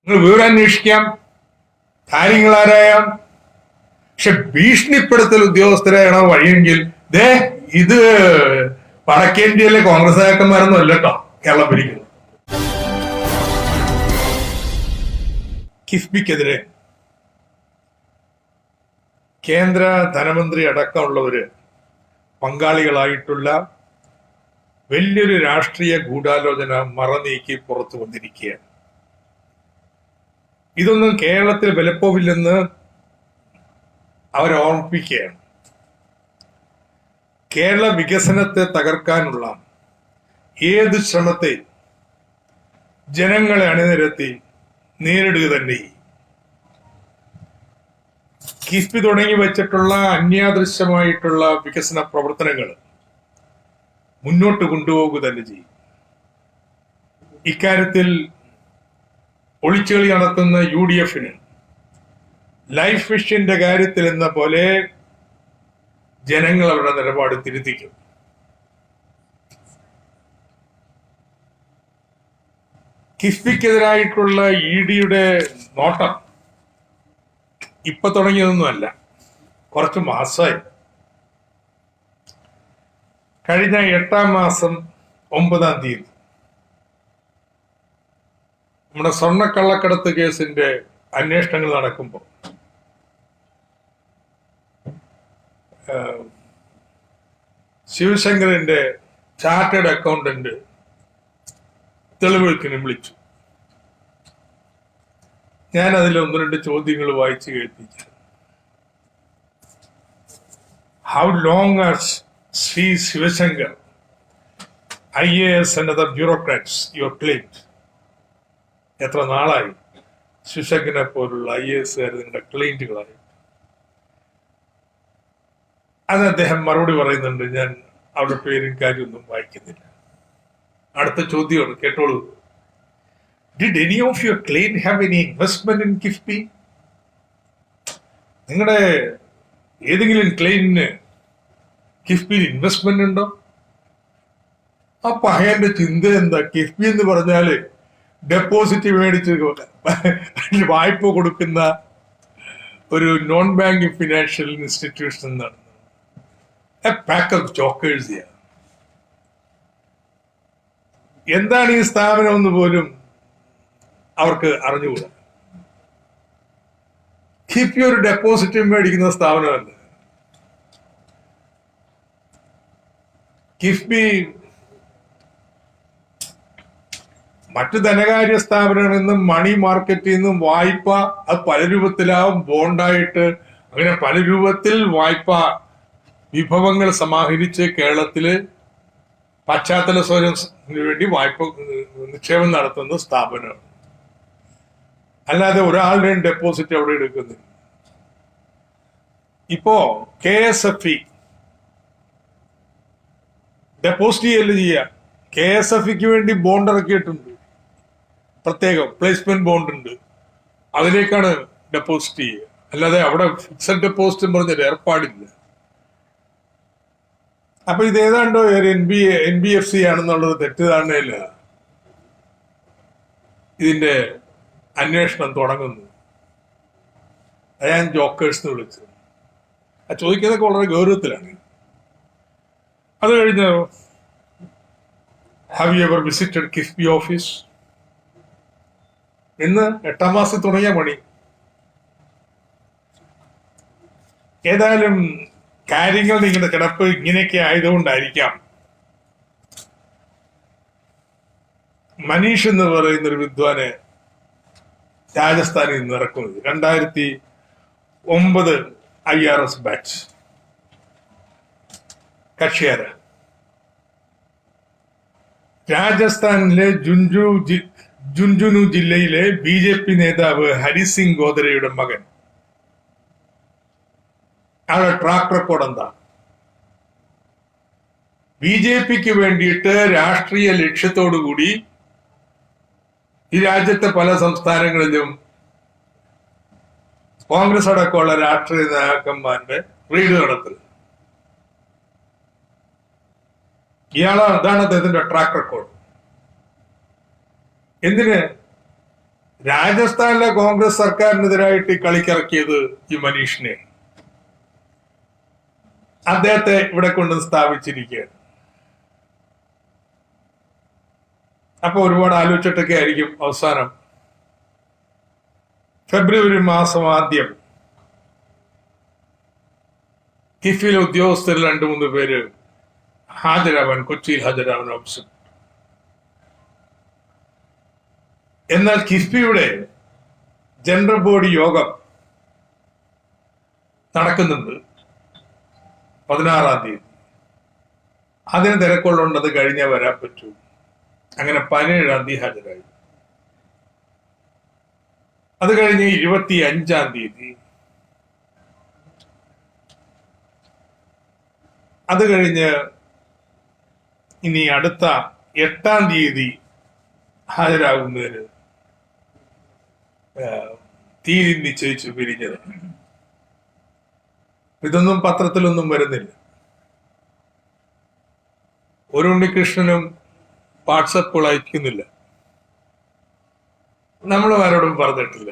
നിങ്ങൾ വിവരം അന്വേഷിക്കാം, കാര്യങ്ങൾ ആരായാം. പക്ഷെ ഭീഷണിപ്പെടുത്തൽ ഉദ്യോഗസ്ഥരാണോ വഴിയെങ്കിൽ ഇത് വടക്കേന്ത്യയിലെ കോൺഗ്രസ് നേതാക്കന്മാരൊന്നും അല്ല കേട്ടോ കേരളം ഭരിക്കുന്നത്. കിഫ്ബിക്കെതിരെ കേന്ദ്ര ധനമന്ത്രി അടക്കമുള്ളവര് പങ്കാളികളായിട്ടുള്ള വലിയൊരു രാഷ്ട്രീയ ഗൂഢാലോചന മറനീക്കി പുറത്തു വന്നിരിക്കുകയാണ്. ഇതൊന്നും കേരളത്തിൽ വിലപ്പോവില്ലെന്ന് അവരോർമ്മിപ്പിക്കുകയാണ്. കേരള വികസനത്തെ തകർക്കാനുള്ള ഏത് ശ്രമത്തെ ജനങ്ങളെ അണിനിരത്തി നേരിടുക തന്നെ. കിഫ്ബി തുടങ്ങി വെച്ചിട്ടുള്ള അന്യാദൃശ്യമായിട്ടുള്ള വികസന പ്രവർത്തനങ്ങൾ മുന്നോട്ട് കൊണ്ടുപോകുക തന്നെ ചെയ്യും. ഇക്കാര്യത്തിൽ ഒളിച്ചുകളി നടത്തുന്ന UDF-ന് ലൈഫ് മിഷന്റെ കാര്യത്തിൽ എന്ന പോലെ ജനങ്ങൾ അവരുടെ നിലപാട് തിരുത്തിക്കും. കിഫ്ബിക്കെതിരായിട്ടുള്ള ED-യുടെ നോട്ടം ഇപ്പൊ തുടങ്ങിയതൊന്നുമല്ല, കുറച്ച് മാസമായി. കഴിഞ്ഞ 8-ാം മാസം 9-ാം തീയതി നമ്മുടെ സ്വർണ്ണക്കള്ളക്കടത്ത് കേസിന്റെ അന്വേഷണങ്ങൾ നടക്കുമ്പോൾ ശിവശങ്കറിന്റെ ചാർട്ടേഡ് അക്കൗണ്ടന്റ് തെളിവെടുപ്പിന് വിളിച്ചു. ഞാൻ അതിൽ 1-2 ചോദ്യങ്ങൾ വായിച്ചു കേൾപ്പിച്ചു. How long R Shri Sivasankar IAS and other bureaucrats you have claimed? എത്ര നാളായി ശിവശങ്കരനെ പോലുള്ള IAS നിങ്ങളുടെ ക്ലൈന്റുകളായി? അത് അദ്ദേഹം മറുപടി പറയുന്നുണ്ട്. ഞാൻ അവരുടെ പേരും കാര്യമൊന്നും വായിക്കുന്നില്ല. അടുത്ത ചോദ്യമാണ്, കേട്ടോളൂ. Did any of your client have any investment in KIIFB? നിങ്ങളുടെ ഏതെങ്കിലും ക്ലൈന്റിന് കിഫ്ബിയിൽ ഇൻവെസ്റ്റ്മെന്റ് ഉണ്ടോ? അപ്പൊ അയാളുടെ ചിന്ത എന്താ? കിഫ്ബി എന്ന് പറഞ്ഞാല് ഡെപ്പോസിറ്റ് മേടിച്ച് വായ്പ കൊടുക്കുന്ന ഒരു നോൺ ബാങ്കിങ് ഫിനാൻഷ്യൽ ഇൻസ്റ്റിറ്റ്യൂഷൻ എന്നാണ്. A pack of jokers here. എന്താണ് ഈ സ്ഥാപനം എന്ന് പോലും അവർക്ക് അറിഞ്ഞുകൂടാ. കിഫ്ബി ഒരു ഡെപ്പോസിറ്റ് മേടിക്കുന്ന സ്ഥാപനമല്ല. കിഫ്ബി മറ്റു ധനകാര്യ സ്ഥാപനങ്ങളിൽ നിന്നും മണി മാർക്കറ്റിൽ നിന്നും വായ്പ അത് പല രൂപത്തിലാവും, ബോണ്ടായിട്ട്, അങ്ങനെ പല രൂപത്തിൽ വായ്പ വിഭവങ്ങൾ സമാഹരിച്ച് കേരളത്തില് പശ്ചാത്തല സ്വയംന് വേണ്ടി വായ്പ നിക്ഷേപം നടത്തുന്ന സ്ഥാപനമാണ്. അല്ലാതെ ഒരാളുടെയും ഡെപ്പോസിറ്റ് അവിടെ എടുക്കുന്നില്ല. ഇപ്പോ KSFE ഡെപ്പോസിറ്റ് ചെയ്യല്ല ചെയ്യുക. KSFEക്ക് വേണ്ടി ബോണ്ട് ഇറക്കിയിട്ടുണ്ട്, പ്രത്യേകം പ്ലേസ്മെന്റ് ബോണ്ട് ഉണ്ട്. അതിലേക്കാണ് ഡെപ്പോസിറ്റ് ചെയ്യുക. അല്ലാതെ അവിടെ ഫിക്സഡ് ഡെപ്പോസിറ്റ് പറഞ്ഞൊരു ഏർപ്പാടില്ല. അപ്പൊ ഇത് ഏതാണ്ടോ ഒരു NBFC ആണെന്നുള്ളത് തെറ്റിദ്ധാരണയില്ല ഇതിന്റെ അന്വേഷണം തുടങ്ങുന്നു. ഞാൻ ജോക്കേഴ്സ് എന്ന് വിളിച്ചത്. ചോദിക്കുന്നതൊക്കെ വളരെ ഗൗരവത്തിലാണ്. അത് കഴിഞ്ഞ് have you ever visited KIIFB office? ഇന്ന് 8-ാം മാസം തുടങ്ങിയ പണി. ഏതായാലും കാര്യങ്ങൾ നിങ്ങളുടെ കിടപ്പ് ഇങ്ങനെയൊക്കെ ആയതുകൊണ്ടായിരിക്കാം മനീഷ് എന്ന് പറയുന്ന ഒരു വിദ്വാനെ രാജസ്ഥാനിൽ നിന്ന് ഇറക്കുന്നത്. 2009 IRS ബാച്ച് കക്ഷിയാര. രാജസ്ഥാനിലെ ജുൻജുനു ജില്ലയിലെ BJP നേതാവ് ഹരിസിംഗ് ഗോദരയുടെ മകൻ. അവരുടെ ട്രാക്ക് റെക്കോർഡ് എന്താ? BJPക്ക് വേണ്ടിയിട്ട് രാഷ്ട്രീയ ലക്ഷ്യത്തോടുകൂടി ഈ രാജ്യത്തെ പല സംസ്ഥാനങ്ങളിലും കോൺഗ്രസ് അടക്കമുള്ള രാഷ്ട്രീയ നേതാക്കന്മാരുടെ റെയ്ഡ് നടത്തുന്നത്. അതാണ് അദ്ദേഹത്തിന്റെ ട്രാക്ക് റെക്കോർഡ്. എന്തിന്? രാജസ്ഥാനിലെ കോൺഗ്രസ് സർക്കാരിനെതിരായിട്ട് കളിക്കിറക്കിയത് ഈ മനീഷിനെ, അദ്ദേഹത്തെ ഇവിടെ കൊണ്ട് സ്ഥാപിച്ചിരിക്കുകയാണ്. അപ്പൊ ഒരുപാട് ആലോചിച്ചിട്ടൊക്കെ ആയിരിക്കും അവസാനം ഫെബ്രുവരി മാസം ആദ്യം കിഫിയിലെ ഉദ്യോഗസ്ഥരിൽ 2-3 പേര് ഹാജരാവാൻ, കൊച്ചിയിൽ ഹാജരാവാൻ ഓപ്ഷൻ. എന്നാൽ കിഫ്ബിയുടെ ജനറൽ ബോഡി യോഗം നടക്കുന്നുണ്ട് 16-ാം തീയതി. അതിന് തിരക്കുള്ളതുകൊണ്ട് കഴിഞ്ഞേ വരാൻ പറ്റൂ. അങ്ങനെ 17-ാം തീയതി ഹാജരായി. അത് കഴിഞ്ഞ് 25-ാം തീയതി, അത് കഴിഞ്ഞ് ഇനി അടുത്ത 8-ാം തീയതി ഹാജരാകുന്നതിന് തീയതി നിശ്ചയിച്ചു പിരിഞ്ഞത്. ഇതൊന്നും പത്രത്തിലൊന്നും വരുന്നില്ല. ഒരു ഉണ്ണികൃഷ്ണനും വാട്സപ്പുകൾ അയക്കുന്നില്ല, നമ്മളും ആരോടും പറഞ്ഞിട്ടില്ല.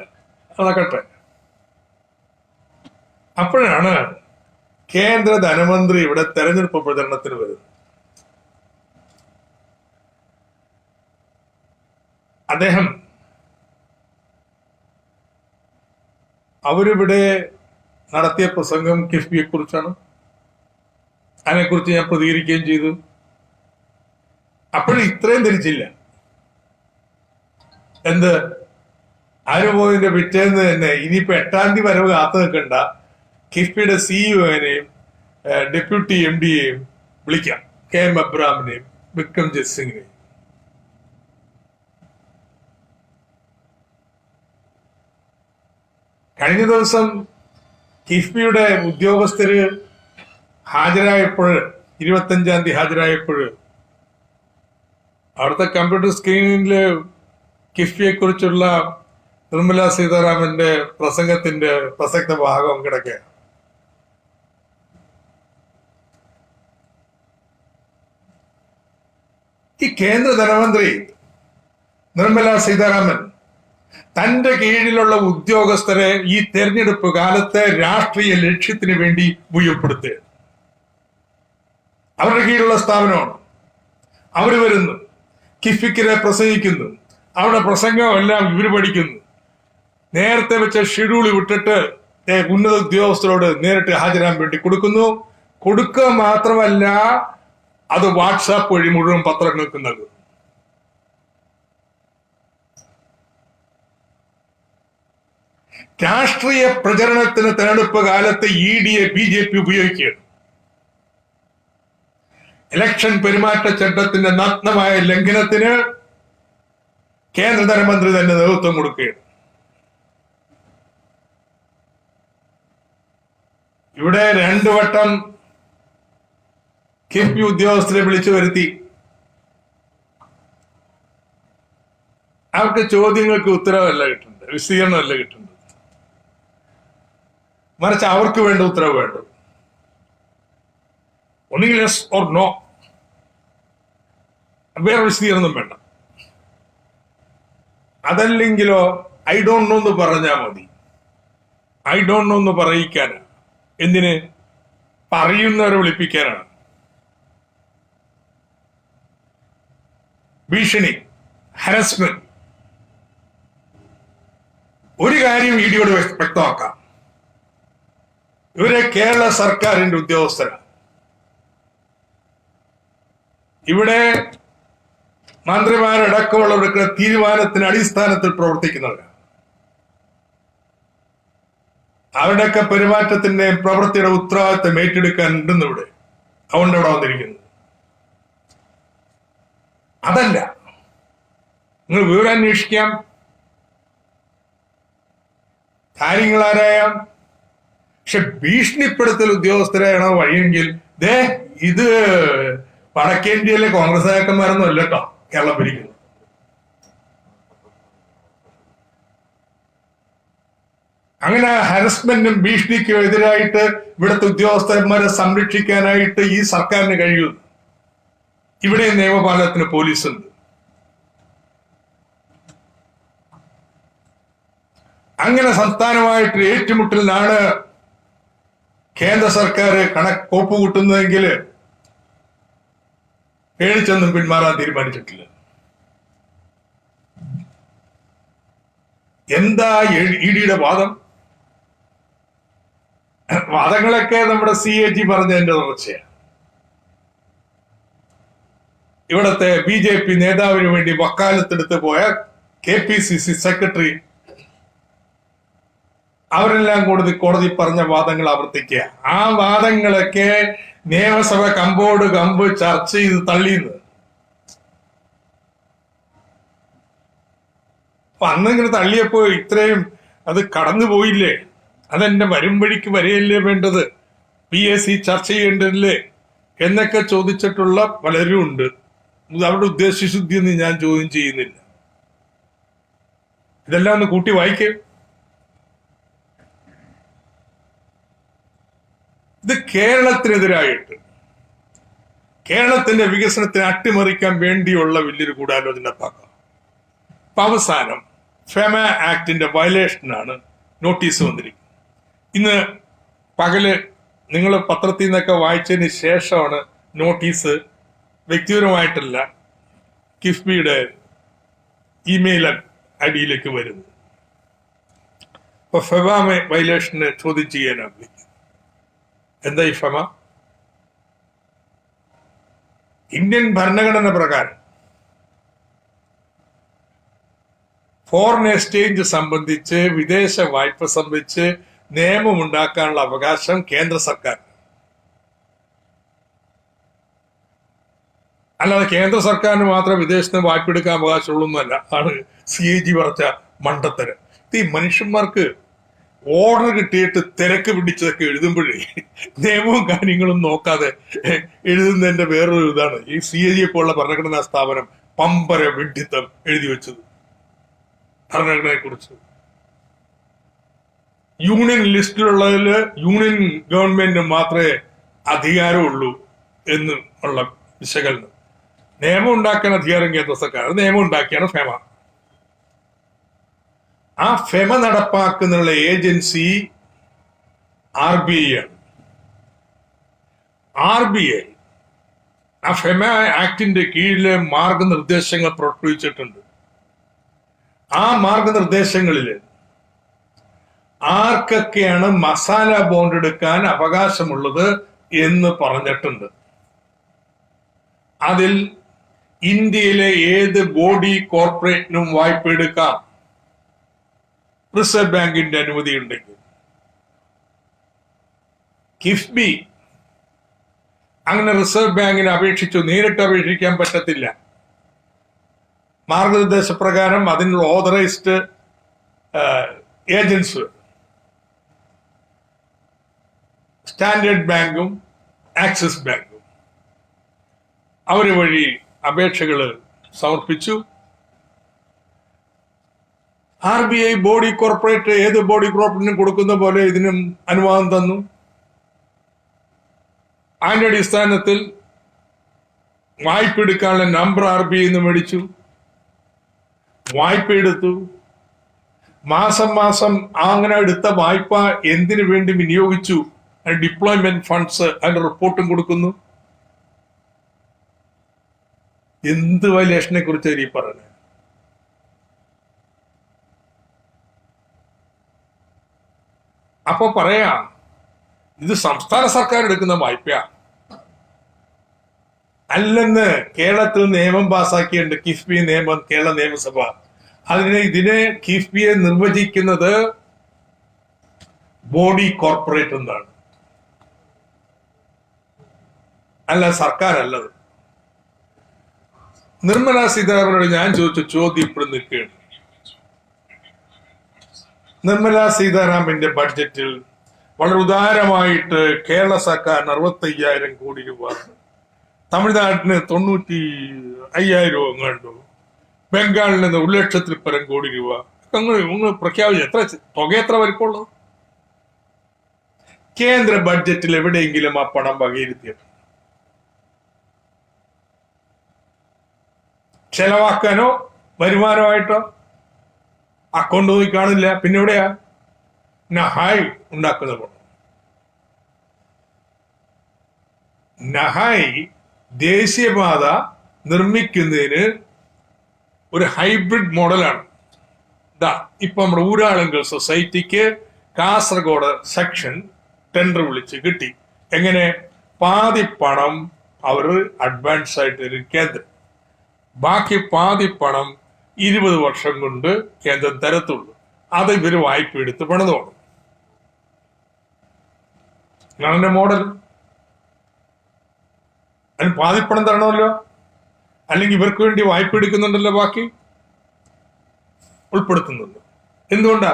അതൊക്കെ അപ്പോഴാണ് കേന്ദ്ര ധനമന്ത്രി ഇവിടെ തെരഞ്ഞെടുപ്പ് പ്രചരണത്തിന് വരുന്നത്. അദ്ദേഹം അവരിവിടെ നടത്തിയ പ്രസംഗം കിഫ്ബിയെ കുറിച്ചാണ്. അതിനെക്കുറിച്ച് ഞാൻ പ്രതികരിക്കുകയും ചെയ്തു. അപ്പോഴും ഇത്രയും ധരിച്ചില്ല. എന്ത്, അനുഭവത്തിന്റെ പിറ്റേന്ന് തന്നെ ഇനിയിപ്പോ 8-ാം തീയതി വരവ് കാത്തു നിൽക്കണ്ട, കിഫ്ബിയുടെ സിഇഒനെയും ഡെപ്യൂട്ടി MD-യെയും വിളിക്കാം, KM അബ്രാമിനെയും വിക്രംജിത് സിംഗിനെയും. കഴിഞ്ഞ ദിവസം കിഫ്ബിയുടെ ഉദ്യോഗസ്ഥര് ഹാജരായപ്പോൾ, 25-ാം തീയതി ഹാജരായപ്പോൾ, അവിടുത്തെ കമ്പ്യൂട്ടർ സ്ക്രീനില് കിഫ്ബിയെ കുറിച്ചുള്ള നിർമ്മല സീതാരാമന്റെ പ്രസംഗത്തിന്റെ പ്രസക്ത ഭാഗം കിടക്കുക. ഈ കേന്ദ്ര ധനമന്ത്രി നിർമ്മല സീതാരാമൻ തന്റെ കീഴിലുള്ള ഉദ്യോഗസ്ഥരെ ഈ തെരഞ്ഞെടുപ്പ് കാലത്തെ രാഷ്ട്രീയ ലക്ഷ്യത്തിന് വേണ്ടി ഉപയോഗപ്പെടുത്തുക. അവരുടെ കീഴിലുള്ള സ്ഥാപനമാണ്. അവര് വരുന്നു, കിഫ്ബിക്കെതിരെ പ്രസംഗിക്കുന്നു, അവിടെ പ്രസംഗമെല്ലാം ഇവര് പഠിക്കുന്നു. നേരത്തെ വെച്ച ഷെഡ്യൂൾ വിട്ടിട്ട് ഉന്നത ഉദ്യോഗസ്ഥരോട് നേരിട്ട് ഹാജരാൻ വേണ്ടി കൊടുക്കുന്നു. കൊടുക്കുക മാത്രമല്ല, അത് വാട്സാപ്പ് വഴി മുഴുവൻ പത്രങ്ങൾക്ക് നൽകുന്നു. രാഷ്ട്രീയ പ്രചരണത്തിന് തെരഞ്ഞെടുപ്പ് കാലത്ത് EDയെ BJP ഉപയോഗിക്കുകയാണ്. ഇലക്ഷൻ പെരുമാറ്റച്ചട്ടത്തിന്റെ നഗ്നമായ ലംഘനത്തിന് കേന്ദ്ര ധനമന്ത്രി തന്നെ നേതൃത്വം കൊടുക്കുകയാണ്. ഇവിടെ 2 വട്ടം കിഫ്ബി ഉദ്യോഗസ്ഥരെ വിളിച്ചു വരുത്തി. അവർക്ക് ചോദ്യങ്ങൾക്ക് ഉത്തരവല്ല കിട്ടുന്നത്, വിശദീകരണമല്ല കിട്ടുന്നത്, മറിച്ച് അവർക്ക് വേണ്ട ഉത്തരവ് വേണ്ടത്. ഒന്നുകിൽ യെസ് ഓർ നോ, വേറെ വിശദീകരണം വേണ്ട. അതല്ലെങ്കിലോ ഐ ഡോണ്ട് നോ എന്ന് പറഞ്ഞാൽ മതി. ഐ ഡോണ്ട് നോ എന്ന് പറയിക്കാനാണ്. എന്തിന്? പറയുന്നവരെ വിളിപ്പിക്കാനാണ്. ഭീഷണി, ഹരസ്മെന്റ്. ഒരു കാര്യം EDയോട് വ്യക്തമാക്കാം, ഇവരെ കേരള സർക്കാരിന്റെ ഉദ്യോഗസ്ഥരാണ്. ഇവിടെ മന്ത്രിമാരടക്കമുള്ളവർക്ക് തീരുമാനത്തിന് അടിസ്ഥാനത്തിൽ പ്രവർത്തിക്കുന്നവരാണ്. അവരുടെയൊക്കെ പെരുമാറ്റത്തിന്റെ പ്രവൃത്തിയുടെ ഉത്തരവാദിത്തം ഏറ്റെടുക്കാൻ ഉണ്ടെന്ന് ഇവിടെ, അതുകൊണ്ട് ഇവിടെ വന്നിരിക്കുന്നു. അതല്ല, നിങ്ങൾ വിവരം അന്വേഷിക്കാം, കാര്യങ്ങളാരായാം. പക്ഷെ ഭീഷണിപ്പെടുത്തൽ ഉദ്യോഗസ്ഥരാണോ വഴിയെങ്കിൽ, ഇത് വടക്കേന്ത്യയിലെ കോൺഗ്രസ് നേതാക്കന്മാരൊന്നും അല്ല കേട്ടോ കേരളം ഭരിക്കുന്നത്. അങ്ങനെ ഹരസ്മെന്റും ഭീഷണിക്കും എതിരായിട്ട് ഇവിടുത്തെ ഉദ്യോഗസ്ഥന്മാരെ സംരക്ഷിക്കാനായിട്ട് ഈ സർക്കാരിന് കഴിയുന്നു. ഇവിടെ നിയമപാലനത്തിന് പോലീസുണ്ട്. അങ്ങനെ സംസ്ഥാനമായിട്ട് ഏറ്റുമുട്ടലിനാണ് കേന്ദ്ര സർക്കാർ കോപ്പ് കൂട്ടുന്നതെങ്കിൽ പേടിച്ചൊന്നും പിന്മാറാൻ തീരുമാനിച്ചിട്ടില്ല. എന്താ ഇഡിയുടെ വാദം? വാദങ്ങളൊക്കെ നമ്മുടെ CAG പറഞ്ഞതിന്റെ തുടർച്ചയാണ്. ഇവിടത്തെ BJP നേതാവിന് വേണ്ടി വക്കാലത്തെടുത്ത് പോയ KPCC സെക്രട്ടറി അവരെല്ലാം കോടതി പറഞ്ഞ വാദങ്ങൾ ആവർത്തിക്കുക. ആ വാദങ്ങളൊക്കെ നിയമസഭ കമ്പോട് കമ്പ് ചർച്ച ചെയ്ത് തള്ളിയത്. അപ്പൊ അന്നിങ്ങനെ തള്ളിയപ്പോ ഇത്രയും അത് കടന്നുപോയില്ലേ? അതെന്റെ വരും വഴിക്ക് വരെയല്ലേ വേണ്ടത്? PAC ചർച്ച ചെയ്യേണ്ടതില്ലേ എന്നൊക്കെ ചോദിച്ചിട്ടുള്ള പലരും ഉണ്ട്. അവരുടെ ഉദ്ദേശശുദ്ധിയൊന്നും ഞാൻ ചോദ്യം ചെയ്യുന്നില്ല. ഇതെല്ലാം ഒന്ന് കൂട്ടി വായിക്കേ. ഇത് കേരളത്തിനെതിരായിട്ട് കേരളത്തിന്റെ വികസനത്തെ അട്ടിമറിക്കാൻ വേണ്ടിയുള്ള വലിയൊരു ഗൂഢാലോചന പാക്കാം. അപ്പൊ അവസാനം ഫെമ ആക്ടിന്റെ വയലേഷനാണ് നോട്ടീസ് വന്നിരിക്കുന്നത്. ഇന്ന് പകല് നിങ്ങൾ പത്രത്തിൽ നിന്നൊക്കെ വായിച്ചതിന് ശേഷമാണ് നോട്ടീസ് വ്യക്തിപരമായിട്ടല്ല കിഫ്ബിയുടെ ഇമെയിൽ ഐഡിയിലേക്ക് വരുന്നത്. അപ്പൊ ഫെമ വയലേഷന് ചോദ്യം ചെയ്യാനാണ്. എന്താ ഈ ഫെമ? ഇന്ത്യൻ ഭരണഘടന പ്രകാരം ഫോറിൻ എക്സ്ചേഞ്ച് സംബന്ധിച്ച്, വിദേശ വായ്പ സംബന്ധിച്ച് നിയമമുണ്ടാക്കാനുള്ള അവകാശം കേന്ദ്ര സർക്കാർ. അല്ലാതെ കേന്ദ്ര സർക്കാരിന് മാത്രം വിദേശത്ത് വായ്പ എടുക്കാൻ അവകാശമുള്ളൂ എന്നല്ല. ആണ് CAG പറഞ്ഞ മണ്ടത്തരം. ഈ മനുഷ്യന്മാർക്ക് ഓർഡർ കിട്ടിയിട്ട് തിരക്ക് പിടിച്ചതൊക്കെ എഴുതുമ്പോഴേ നിയമവും കാര്യങ്ങളും നോക്കാതെ എഴുതുന്നതിന്റെ വേറൊരു ഇതാണ് ഈ CAG പോലുള്ള ഭരണഘടനാ സ്ഥാപനം പമ്പര വിഡ്ഢിത്തം എഴുതി വെച്ചത്. ഭരണഘടനയെ കുറിച്ച് യൂണിയൻ ലിസ്റ്റിലുള്ളതിൽ യൂണിയൻ ഗവൺമെന്റിന് മാത്രമേ അധികാരമുള്ളൂ എന്ന് ഉള്ള വിശകലനം. നിയമം ഉണ്ടാക്കാൻ അധികാരം കേന്ദ്ര സർക്കാർ. നിയമം ഉണ്ടാക്കിയാണ് ഫെമ. ആ ഫെമ നടപ്പാക്കുന്നുള്ള ഏജൻസി RBI ആണ്. RBI ആ ഫെമ ആക്ടിന്റെ കീഴിലെ മാർഗനിർദ്ദേശങ്ങൾ പുറപ്പെടുവിച്ചിട്ടുണ്ട്. ആ മാർഗനിർദ്ദേശങ്ങളിൽ ആർക്കൊക്കെയാണ് മസാല ബോണ്ട് എടുക്കാൻ അവകാശമുള്ളത് എന്ന് പറഞ്ഞിട്ടുണ്ട്. അതിൽ ഇന്ത്യയിലെ ഏത് ബോഡി കോർപ്പറേറ്റിനും വായ്പ എടുക്കാം, റിസർവ് ബാങ്കിന്റെ അനുമതി ഉണ്ടെങ്കിൽ. കിഫ്ബി അങ്ങനെ റിസർവ് ബാങ്കിന് അപേക്ഷിച്ചു. നേരിട്ട് അപേക്ഷിക്കാൻ പറ്റത്തില്ല. മാർഗനിർദ്ദേശപ്രകാരം അതിനുള്ള ഓതറൈസ്ഡ് ഏജൻസ് സ്റ്റാൻഡേർഡ് ബാങ്കും ആക്സിസ് ബാങ്കും അവര് വഴി അപേക്ഷകൾ സമർപ്പിച്ചു. RBI ബോഡി കോർപ്പറേറ്റ് ഏത് ബോഡി കോർപ്പറേറ്റിനും കൊടുക്കുന്ന പോലെ ഇതിനും അനുവാദം തന്നു. അതിന്റെ അടിസ്ഥാനത്തിൽ വായ്പ എടുക്കാനുള്ള നമ്പർ RBI നിന്ന് മേടിച്ചു. വായ്പ എടുത്തു. മാസം മാസം അങ്ങനെ എടുത്ത വായ്പ എന്തിനു വേണ്ടി വിനിയോഗിച്ചു, ഡിപ്ലോയ്മെന്റ് ഫണ്ട്സ് അതിന്റെ റിപ്പോർട്ടും കൊടുക്കുന്നു. എന്ത് വയലേഷനെ കുറിച്ചാണ് ഈ പറയുന്നത്? അപ്പൊ പറയാം, ഇത് സംസ്ഥാന സർക്കാർ എടുക്കുന്ന വായ്പയാ അല്ലെന്ന് കേരളത്തിൽ നിയമം പാസാക്കിയുണ്ട്. കിഫ്ബി നിയമം, കേരള നിയമസഭ. ഇതിനെ കിഫ്ബിയെ നിർവചിക്കുന്നത് ബോഡി കോർപ്പറേറ്റ് എന്നാണ്, അല്ല സർക്കാർ അല്ലത്. നിർമ്മല സീതാരാമനോട് ഞാൻ ചോദിച്ച ചോദ്യം ഇപ്പോഴും നിൽക്കുകയാണ്. നിർമ്മല സീതാരാമന്റെ ബഡ്ജറ്റിൽ വളരെ ഉദാരമായിട്ട് കേരള സർക്കാരിന് 65,000 കോടി രൂപ, തമിഴ്നാട്ടിന് 95,000 രൂപ കണ്ടു, ബംഗാളിന് 1,00,000-ൽ പരം കോടി രൂപ അങ്ങ് പ്രഖ്യാപിച്ചു. തുക എത്ര വലിപ്പമുള്ളത്? കേന്ദ്ര ബഡ്ജറ്റിൽ എവിടെയെങ്കിലും ആ പണം വകയിരുത്തിയത് ചെലവാക്കാനോ വരുമാനമായിട്ടോ? അക്കൗണ്ട് നോക്കി കാണില്ല. പിന്നെ എവിടെയാ നഹായ് ഉണ്ടാക്കുന്ന പണം? നഹായ് ദേശീയപാത നിർമ്മിക്കുന്നതിന് ഒരു ഹൈബ്രിഡ് മോഡലാണ്. ഇപ്പൊ നമ്മുടെ ഊരാളുങ്കൽ സൊസൈറ്റിക്ക് കാസർഗോഡ് സെക്ഷൻ ടെൻഡർ വിളിച്ച് കിട്ടി. എങ്ങനെ? പാതി പണം അവർ അഡ്വാൻസ് ആയിട്ട് തരും കേന്ദ്രം, ബാക്കി പാതി പണം 20 വർഷം കൊണ്ട് കേന്ദ്രം തരത്തുള്ളൂ. അത് ഇവര് വായ്പ എടുത്ത് പണിതോണം. ഇതാണ് മോഡൽ. അതിന് പാതിപ്പണം തരണമല്ലോ, അല്ലെങ്കിൽ ഇവർക്ക് വേണ്ടി വായ്പ എടുക്കുന്നുണ്ടല്ലോ, ബാക്കി ഉൾപ്പെടുത്തുന്നുണ്ട്. എന്തുകൊണ്ടാ?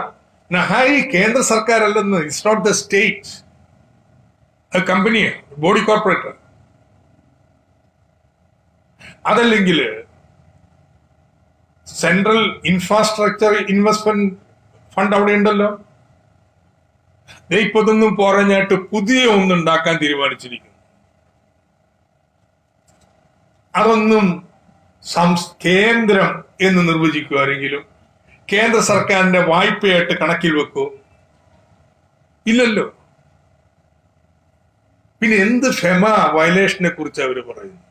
നഹായി കേന്ദ്ര സർക്കാർ അല്ലെന്ന്. ഇറ്റ്സ് നോട്ട് ദ സ്റ്റേറ്റ്, കമ്പനിയാണ്, ബോഡി കോർപ്പറേറ്റർ. അതല്ലെങ്കിൽ സെൻട്രൽ ഇൻഫ്രാസ്ട്രക്ചർ ഇൻവെസ്റ്റ്മെന്റ് ഫണ്ട് അവിടെ ഉണ്ടല്ലോ. ഇപ്പൊ ഇതൊന്നും പറഞ്ഞായിട്ട് പുതിയ ഒന്നുണ്ടാക്കാൻ തീരുമാനിച്ചിരിക്കുന്നു. അതൊന്നും കേന്ദ്രം എന്ന് നിർവചിക്കുവാരെങ്കിലും കേന്ദ്ര സർക്കാരിന്റെ വായ്പയായിട്ട് കണക്കിൽ വെക്കൂ? ഇല്ലല്ലോ. പിന്നെ എന്ത് ഫെമ വയലേഷനെ കുറിച്ച് അവര് പറയുന്നു?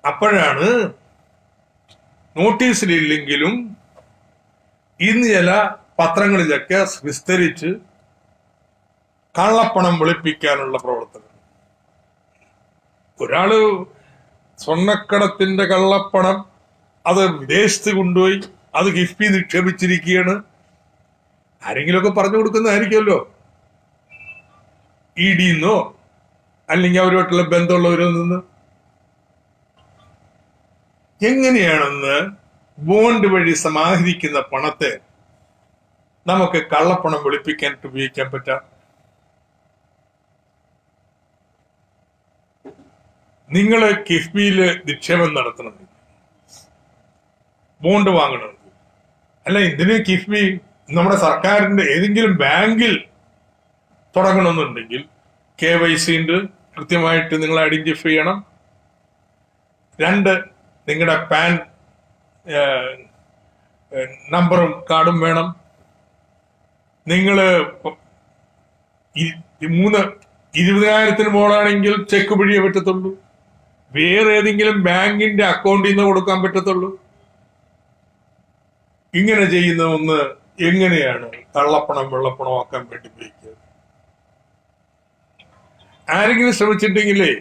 അപ്പോഴാണ് നോട്ടീസിലില്ലെങ്കിലും ഇന്ന് ചില പത്രങ്ങളിലൊക്കെ വിസ്തരിച്ച് കള്ളപ്പണം വെളുപ്പിക്കാനുള്ള പ്രവർത്തനം. ഒരാള് സ്വർണ്ണക്കടത്തിന്റെ കള്ളപ്പണം അത് വിദേശത്ത് കൊണ്ടുപോയി അത് കിഫ്ബി നിക്ഷേപിച്ചിരിക്കുകയാണ്. ആരെങ്കിലുമൊക്കെ പറഞ്ഞു കൊടുക്കുന്നതായിരിക്കുമല്ലോ, ഇഡിന്നോ അല്ലെങ്കിൽ അവരുമായിട്ടുള്ള ബന്ധമുള്ളവരിൽ നിന്ന്. എങ്ങനെയാണെന്ന് ബോണ്ട് വഴി സമാഹരിക്കുന്ന പണത്തെ നമുക്ക് കള്ളപ്പണം വെളുപ്പിക്കാൻ ഉപയോഗിക്കാൻ പറ്റാം? നിങ്ങൾ കിഫ്ബിയില് നിക്ഷേപം നടത്തണമെങ്കിൽ, ബോണ്ട് വാങ്ങണമെങ്കിൽ, അല്ല എന്തിനു കിഫ്ബി നമ്മുടെ സർക്കാരിന്റെ ഏതെങ്കിലും ബാങ്കിൽ തുടങ്ങണമെന്നുണ്ടെങ്കിൽ KYC ഉണ്ട്, കൃത്യമായിട്ട് നിങ്ങൾ ഐഡന്റിഫൈ ചെയ്യണം. 2, നിങ്ങളുടെ പാൻ നമ്പറും കാർഡും വേണം. നിങ്ങള് 3 20,000 മുകളാണെങ്കിൽ ചെക്ക് വഴിയേ പറ്റത്തുള്ളൂ. വേറെ ഏതെങ്കിലും ബാങ്കിന്റെ അക്കൗണ്ടിൽ നിന്ന് കൊടുക്കാൻ പറ്റത്തുള്ളൂ. ഇങ്ങനെ ചെയ്യുന്ന ഒന്ന് എങ്ങനെയാണ് കള്ളപ്പണം വെള്ളപ്പണമാക്കാൻ വേണ്ടി ഉപയോഗിക്കുക? ആരെങ്കിലും ശ്രമിച്ചിട്ടുണ്ടെങ്കിലേ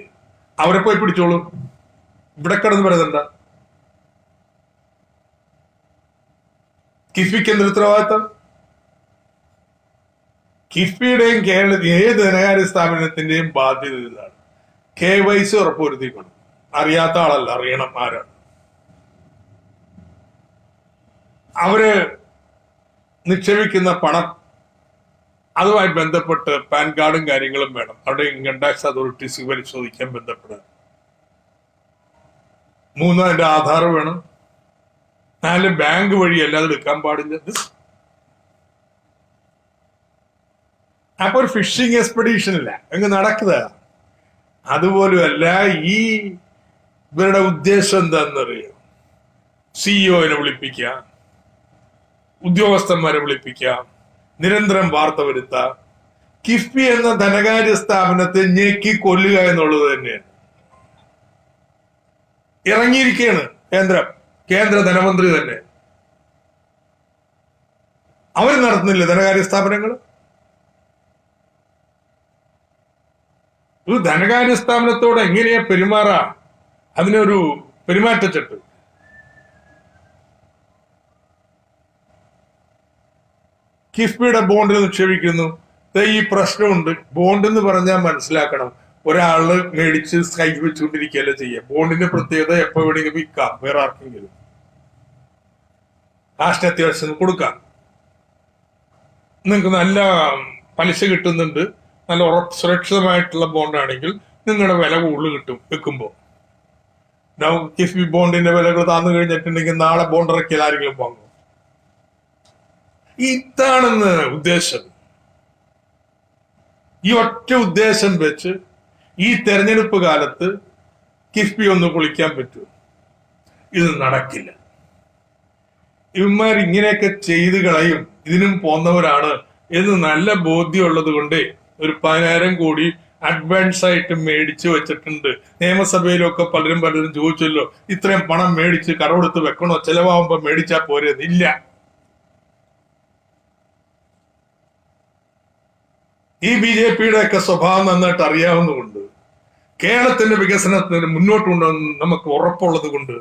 അവരെ പോയി പിടിച്ചോളൂ. ഇവിടെ കിടന്ന് വരുന്നുണ്ട. കിഫ്ബിക്ക് എന്തൊരു ഉത്തരവാദിത്തം? കിഫ്ബിയുടെയും കേരളത്തിൽ ഏത് ധനകാര്യ സ്ഥാപനത്തിന്റെയും ബാധ്യത ഇതാണ്. KYC ഉറപ്പുവരുത്തിക്കണം. അറിയാത്ത ആളല്ല, അറിയണം ആരാണ്. അവര് നിക്ഷേപിക്കുന്ന പണം അതുമായി ബന്ധപ്പെട്ട് പാൻ കാർഡും കാര്യങ്ങളും വേണം. അവിടെ ഇൻകം ടാക്സ് അതോറിറ്റീസ് പരിശോധിക്കാൻ ബന്ധപ്പെടാൻ. 3, അതിന്റെ ആധാർ വേണം. 4, ബാങ്ക് വഴി അല്ലാതെ എടുക്കാൻ പാടില്ല. അപ്പൊ ഒരു ഫിഷിംഗ് എക്സ്പെഡീഷൻ ഇല്ല, അങ്ങ് നടക്കുക. അതുപോലുമല്ല ഈ ഇവരുടെ ഉദ്ദേശം എന്താണെന്നറിയോ? CEO-നെ വിളിപ്പിക്കാം, ഉദ്യോഗസ്ഥന്മാരെ വിളിപ്പിക്കാം, നിരന്തരം വാർത്ത വരുത്താം. കിഫ്ബി എന്ന ധനകാര്യ സ്ഥാപനത്തെ ഞെക്കി കൊല്ലുക എന്നുള്ളത് തന്നെയാണ്. ഇറങ്ങിയിരിക്കുകയാണ് കേന്ദ്ര ധനമന്ത്രി തന്നെ. അവർ നടത്തുന്നില്ല ധനകാര്യ സ്ഥാപനങ്ങൾ. ഒരു ധനകാര്യ സ്ഥാപനത്തോട് എങ്ങനെയാ പെരുമാറാ? അതിനൊരു പെരുമാറ്റച്ചട്ട്. കിഫ്ബിയുടെ ബോണ്ടിൽ നിക്ഷേപിക്കുന്നു. ഈ പ്രശ്നമുണ്ട്. ബോണ്ട് എന്ന് പറഞ്ഞാൽ മനസ്സിലാക്കണം, ഒരാള് മേടിച്ച് കൈ വെച്ചുകൊണ്ടിരിക്കുകയല്ല ചെയ്യുക. ബോണ്ടിന്റെ പ്രത്യേകത എപ്പോ വേണമെങ്കിലും വിൽക്കാം, വേറെ ആർക്കെങ്കിലും കാശിന് അത്യാവശ്യം കൊടുക്കാം. നിങ്ങൾക്ക് നല്ല പലിശ കിട്ടുന്നുണ്ട്, നല്ല സുരക്ഷിതമായിട്ടുള്ള ബോണ്ടാണെങ്കിൽ നിങ്ങളുടെ വില കൂടുതൽ കിട്ടും വെക്കുമ്പോൾ. കിഫ്ബി ബോണ്ടിന്റെ വിലകൾ താന്നു കഴിഞ്ഞിട്ടുണ്ടെങ്കിൽ നാളെ ബോണ്ട് ഇറക്കിയാൽ ആരെങ്കിലും വാങ്ങും. ഇതാണെന്ന് ഉദ്ദേശം. ഈ ഒറ്റ ഉദ്ദേശം വെച്ച് ഈ തെരഞ്ഞെടുപ്പ് കാലത്ത് കിഫ്ബി ഒന്ന് പൊളിക്കാൻ പറ്റൂ? ഇത് നടക്കില്ല. ഇവന്മാർ ഇങ്ങനെയൊക്കെ ചെയ്ത് കളയും, ഇതിനും പോന്നവരാണ് എന്ന് നല്ല ബോധ്യമുള്ളത് കൊണ്ട് ഒരു 10,000 കോടി അഡ്വാൻസ് ആയിട്ട് മേടിച്ചു വെച്ചിട്ടുണ്ട്. നിയമസഭയിലൊക്കെ പലരും ചോദിച്ചല്ലോ, ഇത്രയും പണം മേടിച്ച് കടമെടുത്ത് വെക്കണോ, ചെലവാകുമ്പോ മേടിച്ചാ പോരെന്നില്ല. ഈ BJPയുടെ ഒക്കെ സ്വഭാവം നന്നായിട്ട് അറിയാവുന്നതുകൊണ്ട്, കേരളത്തിന്റെ വികസനത്തിന് മുന്നോട്ട് കൊണ്ടുവന്ന് നമുക്ക് ഉറപ്പുള്ളത് കൊണ്ട്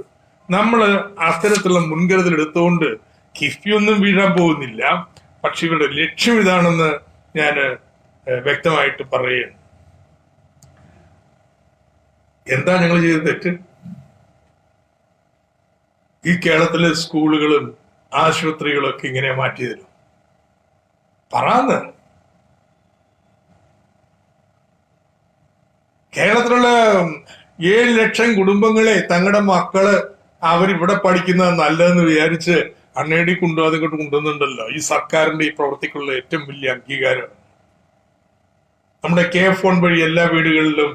നമ്മൾ അത്തരത്തിലുള്ള മുൻകരുതൽ എടുത്തുകൊണ്ട് കിഫ്ബിയൊന്നും വീഴാൻ പോകുന്നില്ല. പക്ഷെ ഇവരുടെ ലക്ഷ്യം ഇതാണെന്ന് ഞാൻ വ്യക്തമായിട്ട് പറയുകയാണ്. എന്താ ഞങ്ങൾ ചെയ്ത തെറ്റ്? ഈ കേരളത്തിലെ സ്കൂളുകളും ആശുപത്രികളും ഒക്കെ ഇങ്ങനെ മാറ്റി തരും പറയാന്ന്. കേരളത്തിലുള്ള 7 ലക്ഷം കുടുംബങ്ങളെ തങ്ങളുടെ മക്കള് അവരിവിടെ പഠിക്കുന്നത് നല്ലതെന്ന് വിചാരിച്ച് അണ്ണേടി കൊണ്ടുവന്നുണ്ടല്ലോ. ഈ സർക്കാരിന്റെ ഈ പ്രവർത്തിക്കുള്ള ഏറ്റവും വലിയ അംഗീകാരം. നമ്മുടെ KFON വഴി എല്ലാ വീടുകളിലും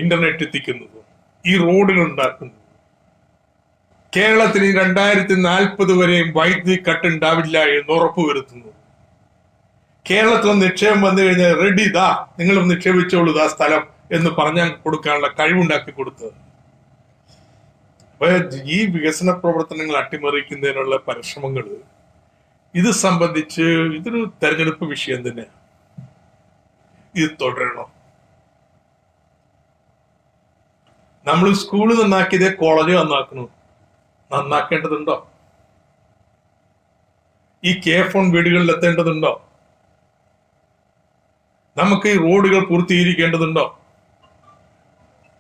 ഇന്റർനെറ്റ് എത്തിക്കുന്നത്, ഈ റോഡുകൾ ഉണ്ടാക്കുന്നത്, കേരളത്തിന് 2040 വരെയും വൈദ്യുതി കട്ട് ഉണ്ടാവില്ല എന്ന് ഉറപ്പുവരുത്തുന്നു. കേരളത്തിൽ നിക്ഷേപം വന്നു കഴിഞ്ഞാൽ റെഡി, ദാ നിങ്ങൾ നിക്ഷേപിച്ചോളൂ ആ സ്ഥലം എന്ന് പറഞ്ഞാൽ കൊടുക്കാനുള്ള കഴിവുണ്ടാക്കി കൊടുത്തത്. അപ്പൊ ഈ വികസന പ്രവർത്തനങ്ങൾ അട്ടിമറിക്കുന്നതിനുള്ള പരിശ്രമങ്ങൾ ഇത് സംബന്ധിച്ച് ഇതൊരു തെരഞ്ഞെടുപ്പ് വിഷയം തന്നെ. ഇത് തുടരണം. നമ്മൾ സ്കൂള് നന്നാക്കിയതേ കോളേജ് നന്നാക്കണം. നന്നാക്കേണ്ടതുണ്ടോ? ഈ KFON വീടുകളിൽ എത്തേണ്ടതുണ്ടോ? നമുക്ക് ഈ റോഡുകൾ പൂർത്തീകരിക്കേണ്ടതുണ്ടോ?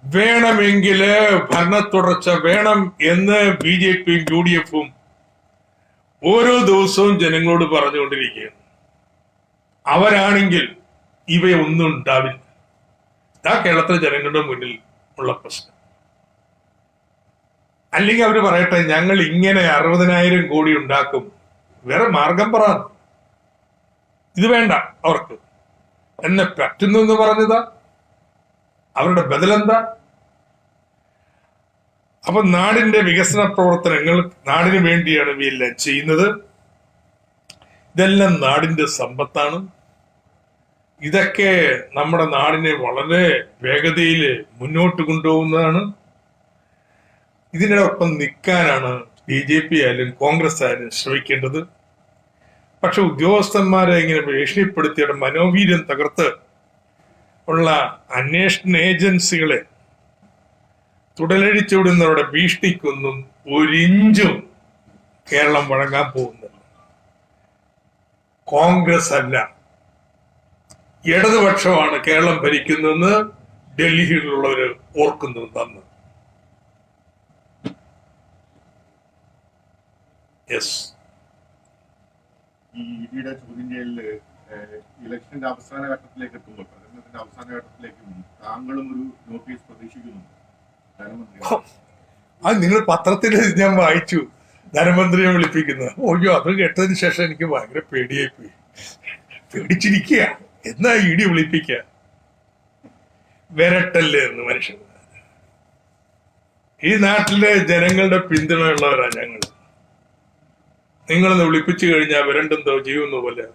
വേണമെങ്കില് ഭരണ തുടർച്ച വേണം എന്ന് BJPയും UDFും ഓരോ ദിവസവും ജനങ്ങളോട് പറഞ്ഞുകൊണ്ടിരിക്കുകയാണ്. അവരാണെങ്കിൽ ഇവയൊന്നും ഉണ്ടാവില്ല. ഇതാ കേരളത്തിലെ ജനങ്ങളുടെ മുന്നിൽ ഉള്ള പ്രശ്നം. അല്ലെങ്കിൽ അവര് പറയട്ടെ, ഞങ്ങൾ ഇങ്ങനെ 60,000 കോടി ഉണ്ടാക്കും, വേറെ മാർഗം പറ. ഇത് വേണ്ട അവർക്ക്. എന്നെ പറ്റുന്നു എന്ന് പറഞ്ഞതാ അവരുടെ ബദലെന്താ? അപ്പൊ നാടിന്റെ വികസന പ്രവർത്തനങ്ങൾ നാടിന് വേണ്ടിയാണ് ഇവയെല്ലാം ചെയ്യുന്നത്. ഇതെല്ലാം നാടിന്റെ സമ്പത്താണ്. ഇതൊക്കെ നമ്മുടെ നാടിനെ വളരെ വേഗതയിൽ മുന്നോട്ട് കൊണ്ടുപോകുന്നതാണ്. ഇതിനോടൊപ്പം നിൽക്കാനാണ് BJP ആയാലും കോൺഗ്രസ് ആയാലും ശ്രമിക്കേണ്ടത്. പക്ഷെ ഉദ്യോഗസ്ഥന്മാരെ ഇങ്ങനെ ഭീഷണിപ്പെടുത്തിയുടെ മനോവീര്യം തകർത്ത് ഉള്ള അന്വേഷണ ഏജൻസികളെ തുടലഴിച്ചുവിടുന്നവരുടെ ഭീഷണിക്കൊന്നും ഒരിഞ്ചും കേരളം വഴങ്ങാൻ പോകുന്നില്ല. കോൺഗ്രസ് അല്ല, ഇടതുപക്ഷമാണ് കേരളം ഭരിക്കുന്നതെന്ന് ഡൽഹിയിലുള്ളവര് ഓർക്കുന്നു. തന്ന് ഈ ഇഡിയുടെ ചോദ്യം ചെയ്യലില് ഇലക്ഷന്റെ അവസാന ഘട്ടത്തിലേക്ക് എത്തുമ്പോൾ, പ്രചരണത്തിന്റെ അവസാന ഘട്ടത്തിലേക്കും താങ്കളും ഒരു നോട്ടീസ് പ്രതീക്ഷിക്കുന്നുണ്ട് ധനമന്ത്രി? അത് നിങ്ങൾ പത്രത്തിൽ ഞാൻ വായിച്ചു, ധനമന്ത്രിയെ വിളിപ്പിക്കുന്നത്. ഓയ്യോ, അത് കേട്ടതിന് ശേഷം എനിക്ക് ഭയങ്കര പേടിയായിപ്പോയി. പേടിച്ചിരിക്കുക. എന്നാ ED വിളിപ്പിക്കുക? വരട്ടല്ലേ എന്ന് മനുഷ്യൻ. ഈ നാട്ടിലെ ജനങ്ങളുടെ പിന്തുണയുള്ളവരാ ഞങ്ങൾ. നിങ്ങളൊന്ന് വിളിപ്പിച്ചു കഴിഞ്ഞാൽ വരണ്ടെന്തോ ചെയ്യുന്ന പോലെ.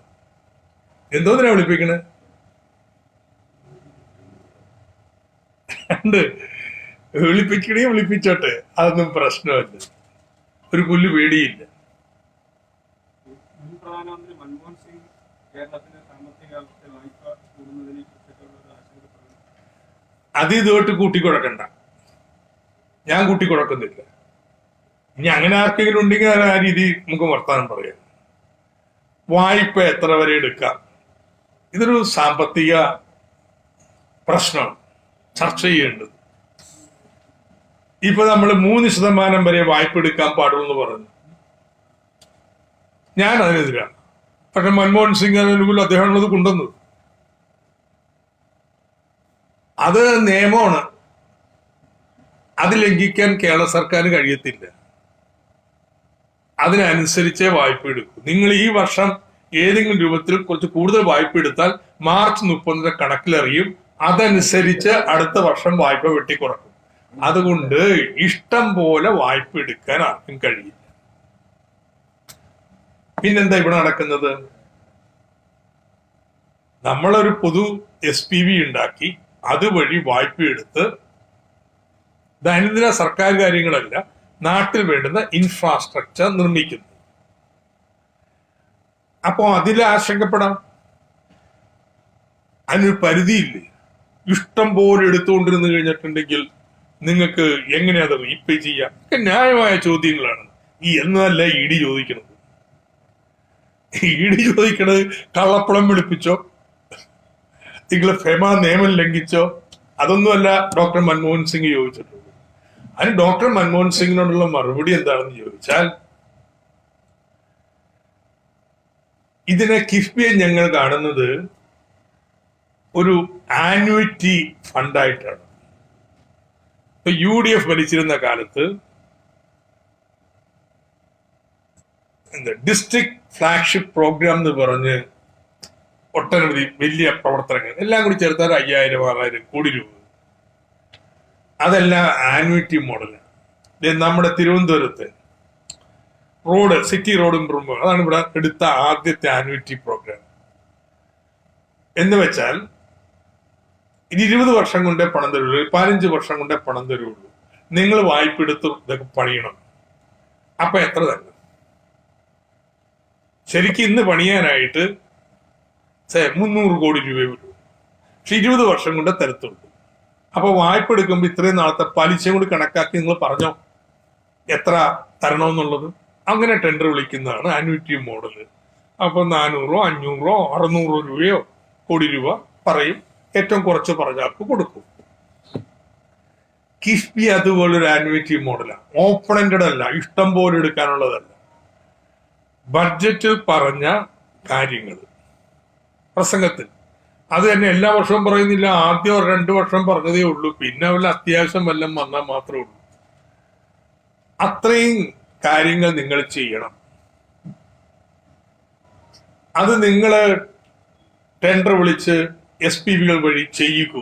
എന്തോന്നിനാ വിളിപ്പിക്കണേ? വിളിപ്പിക്കണേ, വിളിപ്പിച്ചോട്ടെ, അതൊന്നും പ്രശ്നമല്ല. ഒരു പുല്ല് പേടിയില്ല. പ്രധാനമന്ത്രി മൻമോഹൻ സിംഗ് കേരളത്തിന്റെ സാമ്പത്തിക അവസ്ഥ വായ്പ കൂടുന്നതിനെ കുറിച്ചിട്ടുള്ള ആശങ്കപ്പെടുന്നു. അത് ഇതുമായിട്ട് കൂട്ടിക്കുഴക്കണ്ട. ഞാൻ കൂട്ടിക്കുഴക്കുന്നില്ല. ഇനി അങ്ങനെ ആർക്കെങ്കിലും ഉണ്ടെങ്കിൽ ആ രീതി നമുക്ക് വർത്താനം പറയാം. വായ്പ എത്ര വരെ എടുക്കാം? ഇതൊരു സാമ്പത്തിക പ്രശ്നം ചർച്ച ചെയ്യേണ്ടത്. ഇപ്പൊ നമ്മൾ 3% വരെ വായ്പ എടുക്കാൻ പാടുള്ളൂ എന്ന് പറഞ്ഞു. ഞാൻ അതിനെതിരാണ്. പക്ഷെ മൻമോഹൻ സിംഗ് അനുകൂലം അദ്ദേഹമാണത് കൊണ്ടുവന്നത്. അത് നിയമമാണ്. അത് ലംഘിക്കാൻ കേരള സർക്കാരിന് കഴിയത്തില്ല. അതിനനുസരിച്ചേ വായ്പ എടുക്കൂ. നിങ്ങൾ ഈ വർഷം ഏതെങ്കിലും രൂപത്തിൽ കുറച്ച് കൂടുതൽ വായ്പ എടുത്താൽ മാർച്ച് 30 കണക്കിലറിയും. അതനുസരിച്ച് അടുത്ത വർഷം വായ്പ വെട്ടിക്കുറക്കും. അതുകൊണ്ട് ഇഷ്ടം പോലെ വായ്പ എടുക്കാൻ ആർക്കും കഴിയില്ല. പിന്നെന്താ ഇവിടെ നടക്കുന്നത്? നമ്മളൊരു പൊതു SPV ഉണ്ടാക്കി അതുവഴി വായ്പ എടുത്ത് ദൈനംദിന സർക്കാർ കാര്യങ്ങളല്ല, നാട്ടിൽ വേണ്ടുന്ന ഇൻഫ്രാസ്ട്രക്ചർ നിർമ്മിക്കുന്നു. അപ്പോ അതിൽ ആശങ്കപ്പെടാം. അതിനൊരു പരിധിയില്ലേ. ഇഷ്ടം പോലെ എടുത്തുകൊണ്ടിരുന്നു കഴിഞ്ഞിട്ടുണ്ടെങ്കിൽ നിങ്ങൾക്ക് എങ്ങനെ അത് റീപേ ചെയ്യാം? ഒക്കെ ന്യായമായ ചോദ്യങ്ങളാണ്. എന്നല്ല ED ചോദിക്കുന്നത്. ED ചോദിക്കണത് കള്ളപ്പണം വെളുപ്പിച്ചോ, നിങ്ങൾ ഫെമ നിയമം ലംഘിച്ചോ, അതൊന്നുമല്ല ഡോക്ടർ മൻമോഹൻ സിംഗ് ചോദിച്ചിട്ടുള്ളത്. അതിന് ഡോക്ടർ മൻമോഹൻ സിംഗിനോടുള്ള മറുപടി എന്താണെന്ന് ചോദിച്ചാൽ, ഇതിനെ കിഫ്ബിയെ ഞങ്ങൾ കാണുന്നത് ഒരു ആന്വിറ്റി ഫണ്ടായിട്ടാണ്. ഇപ്പൊ UDF ഭരിച്ചിരുന്ന കാലത്ത് ഡിസ്ട്രിക്ട് ഫ്ലാഗ്ഷിപ്പ് പ്രോഗ്രാം എന്ന് പറഞ്ഞ് ഒട്ടനവധി വലിയ പ്രവർത്തനങ്ങൾ എല്ലാം കൂടി ചേർത്താൽ 5000-6000 കോടി രൂപ. അതെല്ലാം ആന്വിറ്റി മോഡലാണ്. നമ്മുടെ തിരുവനന്തപുരത്ത് റോഡ്, സിറ്റി റോഡ് ഇംപ്രൂവ്മെന്റ്, അതാണ് ഇവിടെ എടുത്ത ആദ്യത്തെ ആന്വിറ്റി പ്രോഗ്രാം. എന്ന് വെച്ചാൽ ഇത് 20 വർഷം കൊണ്ടേ പണം തരുള്ളൂ, 15 വർഷം കൊണ്ടേ പണം തരുള്ളൂ. നിങ്ങൾ വായ്പ എടുത്ത് ഇതൊക്കെ പണിയണം. അപ്പൊ എത്ര തന്നെ? ശരിക്കും ഇന്ന് പണിയാനായിട്ട് 300 കോടി രൂപ വരും. പക്ഷെ 20 വർഷം കൊണ്ട് തരത്തുള്ളൂ. അപ്പൊ വായ്പ എടുക്കുമ്പോൾ ഇത്രയും നാളത്തെ പലിശ കൂടി കണക്കാക്കി നിങ്ങൾ പറഞ്ഞോ എത്ര തരണമെന്നുള്ളത്. അങ്ങനെ ടെൻഡർ വിളിക്കുന്നതാണ് ആന്വിറ്റി മോഡല്. അപ്പൊ 400-ഓ 500-ഓ 600 രൂപയോ കോടി രൂപ പറയും. ഏറ്റവും കുറച്ച് പറഞ്ഞാർക്ക് കൊടുക്കും. കിഫ്ബി അതുപോലൊരു ആന്വിറ്റി മോഡലാണ്. ഓപ്പൺ എൻഡഡ് അല്ല, ഇഷ്ടം പോലെ എടുക്കാനുള്ളതല്ല. ബഡ്ജറ്റിൽ പറഞ്ഞ കാര്യങ്ങൾ പ്രസംഗത്തിൽ അത് തന്നെ എല്ലാ വർഷവും പറയുന്നില്ല. ആദ്യം 2 വർഷം പറഞ്ഞതേ ഉള്ളൂ. പിന്നെ വല്ല അത്യാവശ്യം വല്ലതും വന്നാൽ മാത്രമേ ഉള്ളൂ. അത്രയും കാര്യങ്ങൾ നിങ്ങൾ ചെയ്യണം. അത് നിങ്ങൾ ടെൻഡർ വിളിച്ച് SPVകൾ വഴി ചെയ്യിക്കൂ.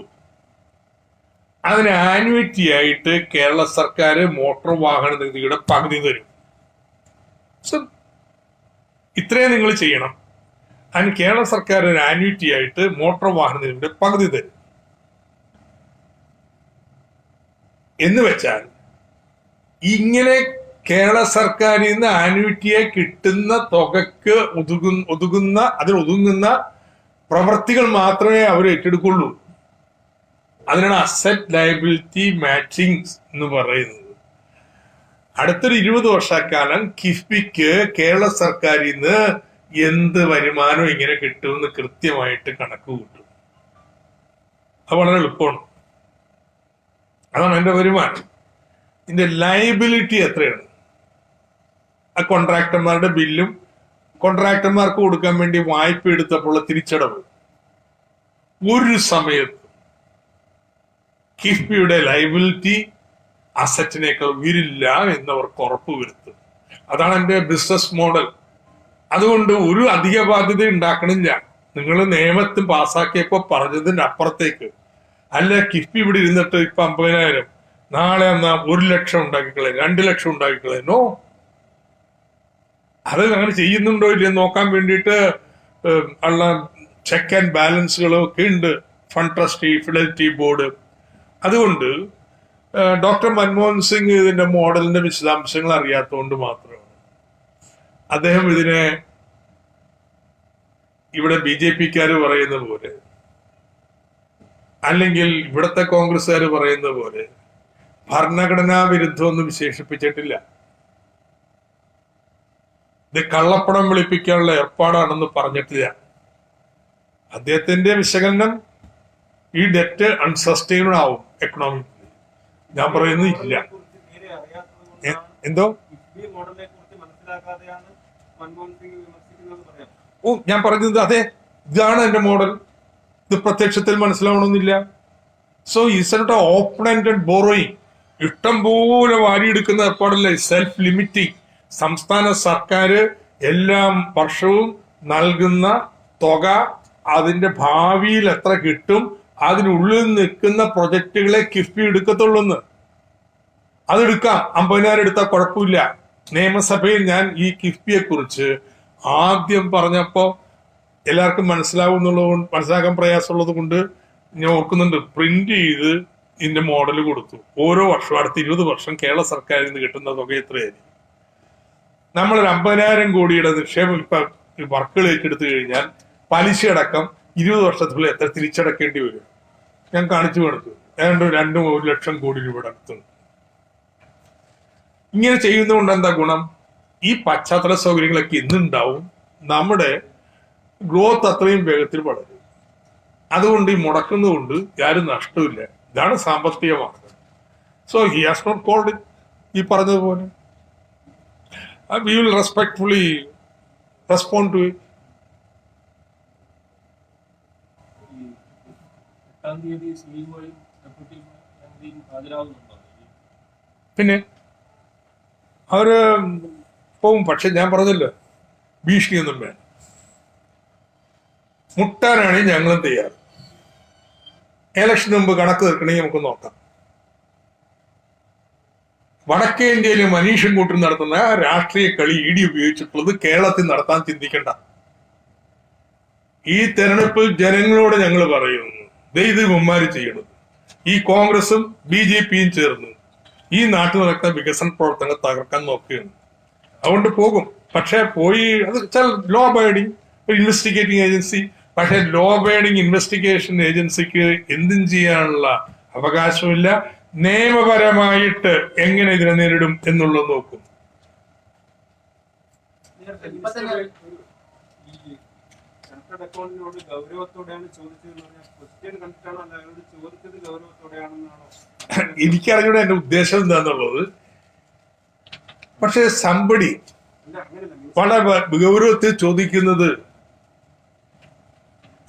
അതിന് ആന്വിറ്റി ആയിട്ട് കേരള സർക്കാർ മോട്ടോർ വാഹന നികുതിയുടെ പകുതി തരും. ഇത്രയും നിങ്ങൾ ചെയ്യണം. അതിന് കേരള സർക്കാർ ഒരു ആന്വിറ്റി ആയിട്ട് മോട്ടോർ വാഹന നികുതിയുടെ പകുതി തരും. എന്ന് വെച്ചാൽ ഇങ്ങനെ കേരള സർക്കാരിൽ നിന്ന് ആന്വിറ്റിയായി കിട്ടുന്ന തുകക്ക് ഒതുങ്ങുന്ന പ്രവർത്തികൾ മാത്രമേ അവർ ഏറ്റെടുക്കുള്ളൂ. അതിനാണ് അസറ്റ് ലയബിലിറ്റി മാച്ചിങ് എന്ന് പറയുന്നത്. അടുത്തൊരു 20 വർഷക്കാലം കിഫ്ബിക്ക് കേരള സർക്കാരിൽ നിന്ന് എന്ത് വരുമാനം ഇങ്ങനെ കിട്ടുമെന്ന് കൃത്യമായിട്ട് കണക്ക് കൂട്ടും. അത് വളരെ എളുപ്പമാണ്. അതാണ് എന്റെ വരുമാനം. ഇതിന്റെ ലയബിലിറ്റി എത്രയാണ്? ആ കോൺട്രാക്ടർമാരുടെ ബില്ലും കോൺട്രാക്ടർമാർക്ക് കൊടുക്കാൻ വേണ്ടി വായ്പ എടുത്തപ്പോൾ തിരിച്ചടവ്. ഒരു സമയത്ത് കിഫ്ബിയുടെ ലയബിലിറ്റി അസറ്റിനേക്കാൾ ഉയരില്ല എന്നവർക്ക് ഉറപ്പുവരുത്തും. അതാണ് എന്റെ ബിസിനസ് മോഡൽ. അതുകൊണ്ട് ഒരു അധിക ബാധ്യത ഉണ്ടാക്കണില്ല. നിങ്ങൾ നിയമത്തിൽ പാസ്സാക്കിയപ്പോ പറഞ്ഞതിന്റെ അപ്പുറത്തേക്ക് അല്ല. കിഫ്ബി ഇവിടെ ഇരുന്നിട്ട് ഇപ്പൊ 50,000, നാളെ എന്നാ 1 ലക്ഷം ഉണ്ടാക്കിക്കളെ, 2 ലക്ഷം ഉണ്ടാക്കിക്കളെ. നോ, അത് അങ്ങനെ ചെയ്യുന്നുണ്ടോ ഇല്ലെന്ന് നോക്കാൻ വേണ്ടിയിട്ട് ഉള്ള ചെക്ക് ആൻഡ് ബാലൻസുകളും ഒക്കെ ഉണ്ട്. Fund trustee, fidelity board. അതുകൊണ്ട് ഡോക്ടർ മൻമോഹൻ സിംഗ് ഇതിന്റെ മോഡലിന്റെ വിശദാംശങ്ങൾ അറിയാത്തതുകൊണ്ട് മാത്രമാണ് അദ്ദേഹം ഇതിനെ ഇവിടെ BJPക്കാര് പറയുന്ന പോലെ അല്ലെങ്കിൽ ഇവിടത്തെ കോൺഗ്രസ്സുകാർ പറയുന്ന പോലെ ഭരണഘടനാ വിരുദ്ധമൊന്നും വിശേഷിപ്പിച്ചിട്ടില്ല. ഇത് കള്ളപ്പണം വെളുപ്പിക്കാനുള്ള ഏർപ്പാടാണെന്ന് പറഞ്ഞിട്ടില്ല. അദ്ദേഹത്തിന്റെ വിശകലനം ഈ ഡെറ്റ് അൺസസ്റ്റൈനബിൾ ആവും എക്കണോമിക്കലി. ഞാൻ പറയുന്നത് ഇല്ല. എന്തോ ഞാൻ പറഞ്ഞത് അതെ, ഇതാണ് എന്റെ മോഡൽ. ഇത് പ്രത്യക്ഷത്തിൽ മനസ്സിലാവണമെന്നില്ല. So it's not open ended borrowing. ഇഷ്ടം പോലെ വാരിയെടുക്കുന്ന ഏർപ്പാടല്ല, സെൽഫ് ലിമിറ്റിംഗ്. സംസ്ഥാന സർക്കാർ എല്ലാ വർഷവും നൽകുന്ന തുക അതിന്റെ ഭാവിയിൽ എത്ര കിട്ടും, അതിനുള്ളിൽ നിൽക്കുന്ന പ്രൊജക്ടുകളെ കിഫ്ബി എടുക്കത്തുള്ളൂന്ന്. അതെടുക്കാം, 50,000 എടുത്താൽ കുഴപ്പമില്ല. നിയമസഭയിൽ ഞാൻ ഈ കിഫ്ബിയെ കുറിച്ച് ആദ്യം പറഞ്ഞപ്പോ എല്ലാവർക്കും മനസ്സിലാക്കാൻ പ്രയാസമുള്ളത് കൊണ്ട് ഞാൻ ഓർക്കുന്നുണ്ട്, പ്രിന്റ് ചെയ്ത് ഇതിന്റെ മോഡൽ കൊടുത്തു. ഓരോ വർഷവും അടുത്ത 20 വർഷം കേരള സർക്കാരിൽ നിന്ന് കിട്ടുന്ന തുക എത്രയായിരിക്കും? നമ്മളൊരു 50,000 കോടിയുടെ നിക്ഷേപം ഇപ്പൊ വർക്കുകൾ ഏറ്റെടുത്തു കഴിഞ്ഞാൽ പലിശ അടക്കം 20 വർഷത്തിനുള്ളിൽ എത്ര തിരിച്ചടക്കേണ്ടി വരും? ഞാൻ കാണിച്ചു കൊടുത്തു. ഏതാണ്ട് 2-1 ലക്ഷം കോടി രൂപയുടെ അടുത്തുണ്ട്. ഇങ്ങനെ ചെയ്യുന്നതുകൊണ്ട് എന്താ ഗുണം? ഈ പശ്ചാത്തല സൗകര്യങ്ങളൊക്കെ ഇന്നുണ്ടാവും, നമ്മുടെ ഗ്രോത്ത് അത്രയും വേഗത്തിൽ വളരും. അതുകൊണ്ട് ഈ മുടക്കുന്നതുകൊണ്ട് ആരും നഷ്ടമില്ല. ഇതാണ് സാമ്പത്തിക മാർഗം. So he has not called it, ഈ പറഞ്ഞതുപോലെ we will respectfully respond to it. ഈ 8-ാം തീയതി സിഇഒയും ഡെപ്യൂട്ടി എംഡിയും ഹാജരാകുന്നുണ്ടോ? പിന്നെ അവര് പോവും. പക്ഷെ ഞാൻ പറഞ്ഞല്ലോ, ഭീഷണിയൊന്നും വേണം. മുട്ടാനാണ് ഞങ്ങളും തയ്യാറ്. ഇലക്ഷന് മുമ്പ് കണക്ക് തീർക്കണമെങ്കിൽ നമുക്ക് നോക്കാം. വടക്കേ ഇന്ത്യയിൽ മനീഷും കൂട്ടും നടത്തുന്ന രാഷ്ട്രീയ കളി ഇഡി ഉപയോഗിച്ചിട്ടുള്ളത് കേരളത്തിൽ നടത്താൻ ചിന്തിക്കണ്ട. ഈ തെരഞ്ഞെടുപ്പിൽ ജനങ്ങളോട് ഞങ്ങൾ പറയുന്നു, ഇത് മുമ്മാരി ചെയ്യണത്. ഈ കോൺഗ്രസും BJPയും ചേർന്ന് ഈ നാട്ടിൽ നടക്കുന്ന വികസന പ്രവർത്തനങ്ങൾ തകർക്കാൻ നോക്കുകയാണ്. അതുകൊണ്ട് പോകും. പക്ഷെ പോയി അത് വെച്ചാൽ ലോ അബൈഡിങ് ഇൻവെസ്റ്റിഗേറ്റിംഗ് ഏജൻസി. പക്ഷെ ലോ അബൈഡിങ് ഇൻവെസ്റ്റിഗേഷൻ ഏജൻസിക്ക് എന്തും ചെയ്യാനുള്ള അവകാശമില്ല. നിയമപരമായിട്ട് എങ്ങനെ ഇതിനെ നേരിടും എന്നുള്ളത് നോക്കും. അക്കൗണ്ടിനോട് ഗൗരവത്തോടെയാണ് ചോദിച്ചത്. ക്വസ്റ്റ്യൻ കണ്ടിട്ടാണോ അല്ല അയാളോട് ചോദിച്ചത് ഗൗരവത്തോടെയാണെന്നാണോ? എനിക്കറിഞ്ഞൂടെ എന്റെ ഉദ്ദേശം എന്താന്നുള്ളത്. പക്ഷെ സംബടി വളരെ ഗൗരവത്തിൽ ചോദിക്കുന്നത്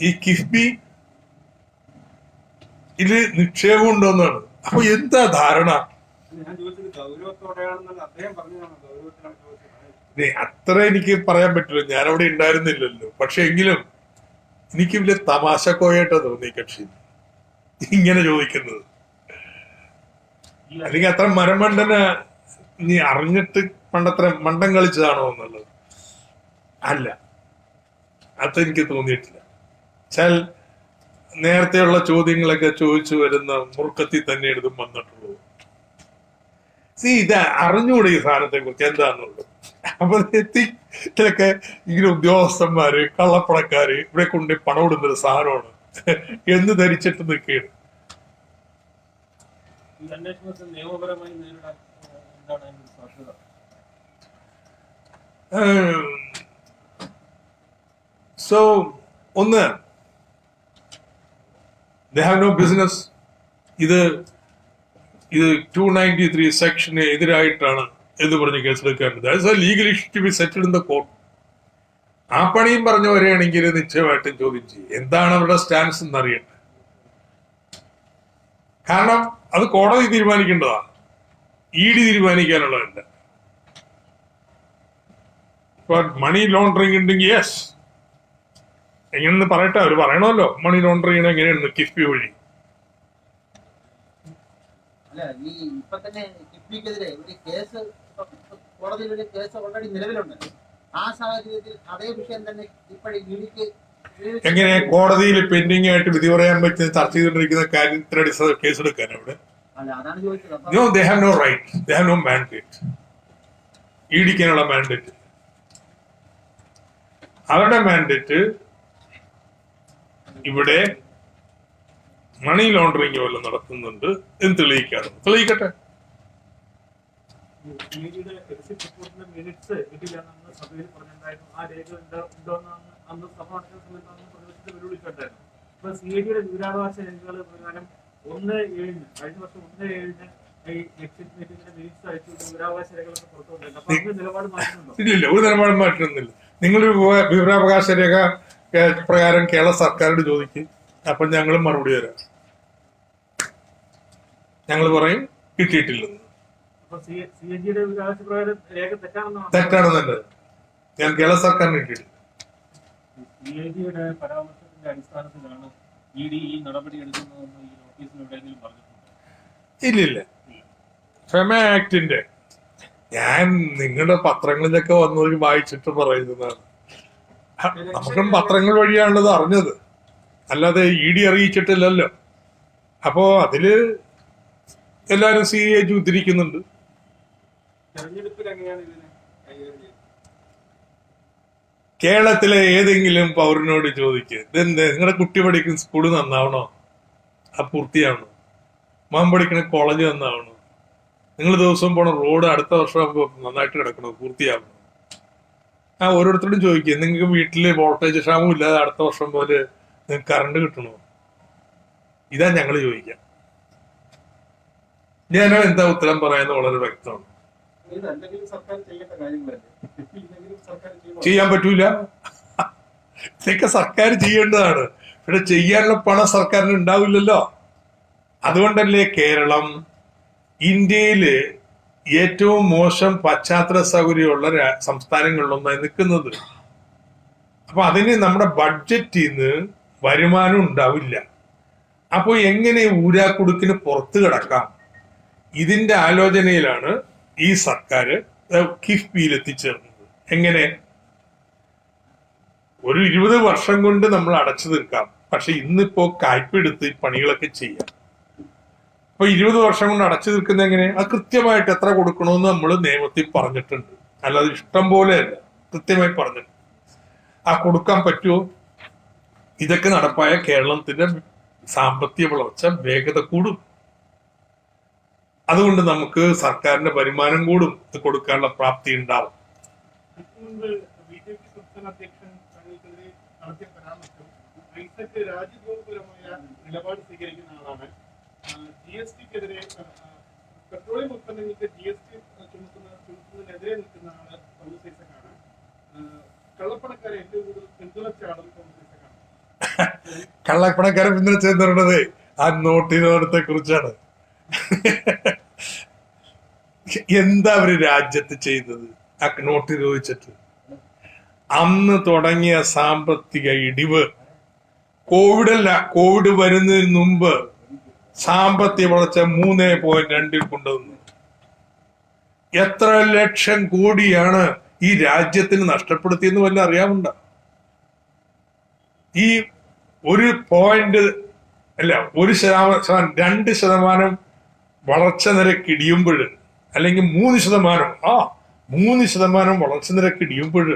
ഈ കിഫ്ബി ഇതിൽ നിക്ഷേപം ഉണ്ടോന്നാണ്. അപ്പൊ എന്താ ധാരണ? ഞാൻ ചോദിച്ചത് ഗൗരവത്തോടെയാണെന്നല്ല, അദ്ദേഹം പറഞ്ഞതാണ് ഗൗരവത്തിലാണ് ചോദിച്ചത്. അത്ര എനിക്ക് പറയാൻ പറ്റില്ല, ഞാനവിടെ ഉണ്ടായിരുന്നില്ലല്ലോ. പക്ഷെ എങ്കിലും എനിക്ക് വലിയ തമാശക്കോയായിട്ടാ തോന്നി കക്ഷി ഇങ്ങനെ ചോദിക്കുന്നത്. അല്ലെങ്കിൽ അത്ര മരമണ്ടന് നീ അറിഞ്ഞിട്ട് പണ്ടത്ര മണ്ടം കളിച്ചതാണോ എന്നുള്ളത് അല്ല, അതെനിക്ക് തോന്നിയിട്ടില്ല. വെച്ചാൽ നേരത്തെയുള്ള ചോദ്യങ്ങളൊക്കെ ചോദിച്ചു വരുന്ന മുറുക്കത്തിൽ തന്നെ ഇതും വന്നിട്ടുള്ളൂ. ഇത് അറിഞ്ഞുകൂടെ ഈ സാധനത്തെ കുറിച്ച് എന്താന്നുള്ളത്. അപ്പൊ ഇതിലൊക്കെ ഇങ്ങനെ ഉദ്യോഗസ്ഥന്മാര് കള്ളപ്പണക്കാര് ഇവിടെ കൊണ്ട് പണം ഇടുന്നൊരു സാധനമാണ് എന്ന് ധരിച്ചിട്ട് നിൽക്കുകയാണ്. നിയമപരമായി നേരിടാൻ എന്താണ് സാധ്യത? സോ ഒന്ന്, they have no business. ഇത് 293 സെക്ഷന് എതിരായിട്ടാണ് എന്ന് പറഞ്ഞ് കേസെടുക്കേണ്ടത്. That's a legal issue to be settled in the court. ആ പണിയും പറഞ്ഞു വരികയാണെങ്കിൽ നിശ്ചയമായിട്ടും ചോദ്യം ചെയ്യും. എന്താണ് അവരുടെ സ്റ്റാൻസ് എന്നറിയട്ടെ. കാരണം അത് കോടതി തീരുമാനിക്കേണ്ടതാണ്, ED തീരുമാനിക്കാനുള്ളതല്ല. ഇപ്പൊ മണി ലോണ്ടറിങ് ഉണ്ടെങ്കിൽ യെസ്, എങ്ങനെയെന്ന് പറയട്ടെ, അവര് പറയണമല്ലോ മണി ലോണ്ടറിങ് എങ്ങനെയാണ് കിഫ്ബി വഴി. അല്ല, ഈ ഇപ്പൊ തന്നെ കിഫ്ബിക്കെതിരെ ഒരു കേസ് കോടതിയിൽ ഒരു കേസ് ഓൾറെഡി നിലവിലുണ്ട്. ആ സാഹചര്യത്തിൽ അതേ വിഷയം തന്നെ ഇപ്പോഴും ഇഡിക്ക് എങ്ങനെ കോടതിയിൽ പെൻഡിംഗ് ആയിട്ട് വിധി പറയാൻ പറ്റുന്ന ചർച്ച ചെയ്തുകൊണ്ടിരിക്കുന്ന കാര്യത്തിനടി കേസെടുക്കാൻ അവിടെ? അല്ല, അതാണ് ചോദിച്ചത്. No, they have no right. They have no mandate. ഇടിക്കാനുള്ള മാൻഡേറ്റ്, അവരുടെ മാൻഡേറ്റ് ഇവിടെ മണി ലോണ്ടറിങ് വല്ലതും നടത്തുന്നുണ്ട് എന്ന് തെളിയിക്കാറ്. തെളിയിക്കട്ടെ. സഭയിൽ പറഞ്ഞിട്ടുണ്ടായിരുന്നു. ആ രേഖ ഉണ്ടോന്ന് അന്ന് സഭ നടക്കുന്ന സമയത്ത് പ്രതിപക്ഷത്തെ വെല്ലുവിളിച്ചിട്ടുണ്ടായിരുന്നു. ഇപ്പൊ CID വിവരാവകാശ രേഖകൾ പ്രകാരം 1/7 കഴിഞ്ഞ വർഷം 1/7 ഈ എക്സിറ്റ് മീറ്റിംഗിന്റെ മിനിറ്റ്സ് അയച്ചു വിവരാവകാശ രേഖകളൊക്കെ പുറത്തുകൊണ്ടില്ല. അപ്പൊ അതിന് നിലപാട് മാറ്റുന്നുണ്ടോ? ഇല്ലില്ല, ഒരു നിലപാടും മാറ്റുന്നില്ല. നിങ്ങളൊരു വിവരാവകാശ രേഖ പ്രകാരം കേരള സർക്കാരോട് ചോദിക്കും, അപ്പൊ ഞങ്ങളും മറുപടി തരാം. ഞങ്ങൾ പറയും കിട്ടിയിട്ടില്ലെന്ന്. തെറ്റാണെന്നല്ല, ഞാൻ കേരള സർക്കാരിന് കിട്ടിയിട്ടില്ല. CID പരാമർശത്തിന്റെ അടിസ്ഥാനത്തിലാണ് ED ഈ നടപടി എടുക്കുന്നതെന്ന് ഈ നോട്ടീസിൽ എവിടെയെങ്കിലും പറഞ്ഞിട്ടുണ്ട്? ഇല്ലില്ല. ഫെമ ആക്ടിന്റെ ഞാൻ നിങ്ങളുടെ പത്രങ്ങളിലൊക്കെ വന്നത് വായിച്ചിട്ട് പറയുന്നതാണ്. നമുക്കും പത്രങ്ങൾ വഴിയാണത് അറിഞ്ഞത്, അല്ലാതെ ED അറിയിച്ചിട്ടില്ലല്ലോ. അപ്പോ അതില് എല്ലാരും CAG ഉദ്ധരിക്കുന്നുണ്ട്. തെരഞ്ഞെടുപ്പിൽ എങ്ങനെയാണ് ഇതിനെ കൈകാര്യം ചെയ്യുന്നത്? കേരളത്തിലെ ഏതെങ്കിലും പൗരനോട് ചോദിക്കുക, ഇതെന്ത് നിങ്ങളുടെ കുട്ടി പഠിക്കുന്ന സ്കൂള് നന്നാവണോ, പൂർത്തിയാവണോ, മകൻ പഠിക്കുന്ന കോളേജ് നന്നാവണോ, നിങ്ങൾ ദിവസം പോണ റോഡ് അടുത്ത വർഷം ആകുമ്പോൾ നന്നായിട്ട് കിടക്കണോ, പൂർത്തിയാവണോ? ഓരോരുത്തരോടും ചോദിക്കുക, നിങ്ങൾക്ക് വീട്ടില് വോൾട്ടേജ് ക്ഷാമം ഇല്ലാതെ അടുത്ത വർഷം പോലെ നിങ്ങൾക്ക് കറണ്ട് കിട്ടണോ? ഇതാ ഞങ്ങൾ ചോദിക്കാം. ഞാൻ എന്താ ഉത്തരം പറയാന്ന് വളരെ വ്യക്തമാണ്. ചെയ്യാൻ പറ്റൂല, ഇതൊക്കെ സർക്കാർ ചെയ്യേണ്ടതാണ്. പക്ഷെ ചെയ്യാനുള്ള പണം സർക്കാരിന് ഉണ്ടാവില്ലല്ലോ. അതുകൊണ്ടല്ലേ കേരളം ഇന്ത്യയില് ഏറ്റവും മോശം പശ്ചാത്തല സൗകര്യമുള്ള സംസ്ഥാനങ്ങളിലൊന്നായി നിൽക്കുന്നത്. അപ്പൊ അതിന് നമ്മുടെ ബഡ്ജറ്റിൽ നിന്ന് വരുമാനം ഉണ്ടാവില്ല. അപ്പൊ എങ്ങനെ ഊരാക്കുടുക്കിന് പുറത്തു കിടക്കാം? ഇതിന്റെ ആലോചനയിലാണ് ഈ സർക്കാർ കിഫ്ബിയിൽ എത്തിച്ചേർന്നത്. എങ്ങനെ? ഒരു 20 വർഷം കൊണ്ട് നമ്മൾ അടച്ചു തീർക്കാം, പക്ഷെ ഇന്നിപ്പോ കായ്പെടുത്ത് ഈ പണികളൊക്കെ ചെയ്യാം. അപ്പൊ 20 വർഷം കൊണ്ട് അടച്ചു തീർക്കുന്ന എങ്ങനെ? അത് കൃത്യമായിട്ട് എത്ര കൊടുക്കണമെന്ന് നമ്മൾ നിയമത്തിൽ പറഞ്ഞിട്ടുണ്ട്, അല്ലാതെ ഇഷ്ടം പോലെയല്ല, കൃത്യമായി പറഞ്ഞിട്ടുണ്ട്. കൊടുക്കാൻ പറ്റുമോ? ഇതൊക്കെ നടപ്പായ കേരളത്തിന്റെ സാമ്പത്തിക വളർച്ച വേഗത കൂടും. അതുകൊണ്ട് നമുക്ക് സർക്കാരിന്റെ വരുമാനം കൂടും, ഇത് കൊടുക്കാനുള്ള പ്രാപ്തി ഉണ്ടാവും. BJP സംസ്ഥാന അധ്യക്ഷൻ തങ്ങൾക്കെതിരെ നടത്തിയ പരാമർശം ഐസക് രാജ്യദ്രോഹപരമായ നിലപാട് സ്വീകരിക്കുന്ന ആളാണ്. GSTക്കെതിരെ പെട്രോളിയം ഉൽപ്പന്നങ്ങൾക്ക് GST ചുമത്തുന്നതിനെതിരെ നിൽക്കുന്ന ആള് തോമസ് ഐസക്കാണ്. കള്ളപ്പണക്കാരെ ഏറ്റവും കൂടുതൽ പിന്തുണച്ച ആളും തോമസ് ഐസക്കാണ്. കള്ളപ്പണക്കാരെ പിന്തുണച്ചെന്ന് പറയുന്നത് ആ നോട്ട് നിരോധനത്തെ കുറിച്ചാണ്. എന്താ അവര് രാജ്യത്ത് ചെയ്തത്? ആ നോട്ട് നിരോധിച്ചിട്ട് അന്ന് തുടങ്ങിയ സാമ്പത്തിക ഇടിവ്, കോവിഡ് വരുന്നതിന് മുമ്പ് സാമ്പത്തിക വളർച്ച 3.2 കൊണ്ടുവന്നു. എത്ര ലക്ഷം കോടിയാണ് ഈ രാജ്യത്തിന് നഷ്ടപ്പെടുത്തിയെന്ന് വല്ല അറിയാമുണ്ടോ? ഈ 2% വളർച്ച നിരക്ക് ഇടിയുമ്പോൾ, അല്ലെങ്കിൽ 3% വളർച്ച നിരക്ക് ഇടിയുമ്പോൾ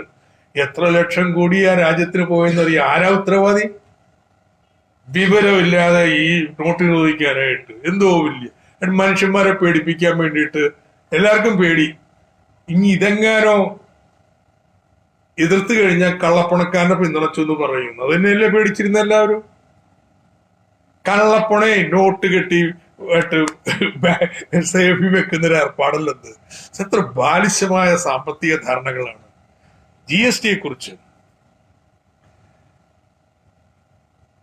എത്ര ലക്ഷം കോടി ആ രാജ്യത്തിന് പോയെന്നറിയാം. ആരാ ഉത്തരവാദി? വിവരമില്ലാതെ ഈ നോട്ട് നിരോധിക്കാനായിട്ട് എന്തോ വലിയ മനുഷ്യന്മാരെ പേടിപ്പിക്കാൻ വേണ്ടിയിട്ട് എല്ലാവർക്കും പേടി. ഇനി ഇതെങ്ങാനോ എതിർത്ത് കഴിഞ്ഞാൽ കള്ളപ്പണക്കാരനെ പിന്തുണച്ചു എന്ന് പറയും. അതിനെയല്ലേ പേടിച്ചിരുന്ന എല്ലാവരും? കള്ളപ്പണേ നോട്ട് കെട്ടി സേഫി വെക്കുന്ന ഒരു ഏർപ്പാടല്ലത്. എത്ര ബാലിശമായ സാമ്പത്തിക ധാരണകളാണ്. GSTയെ കുറിച്ച്,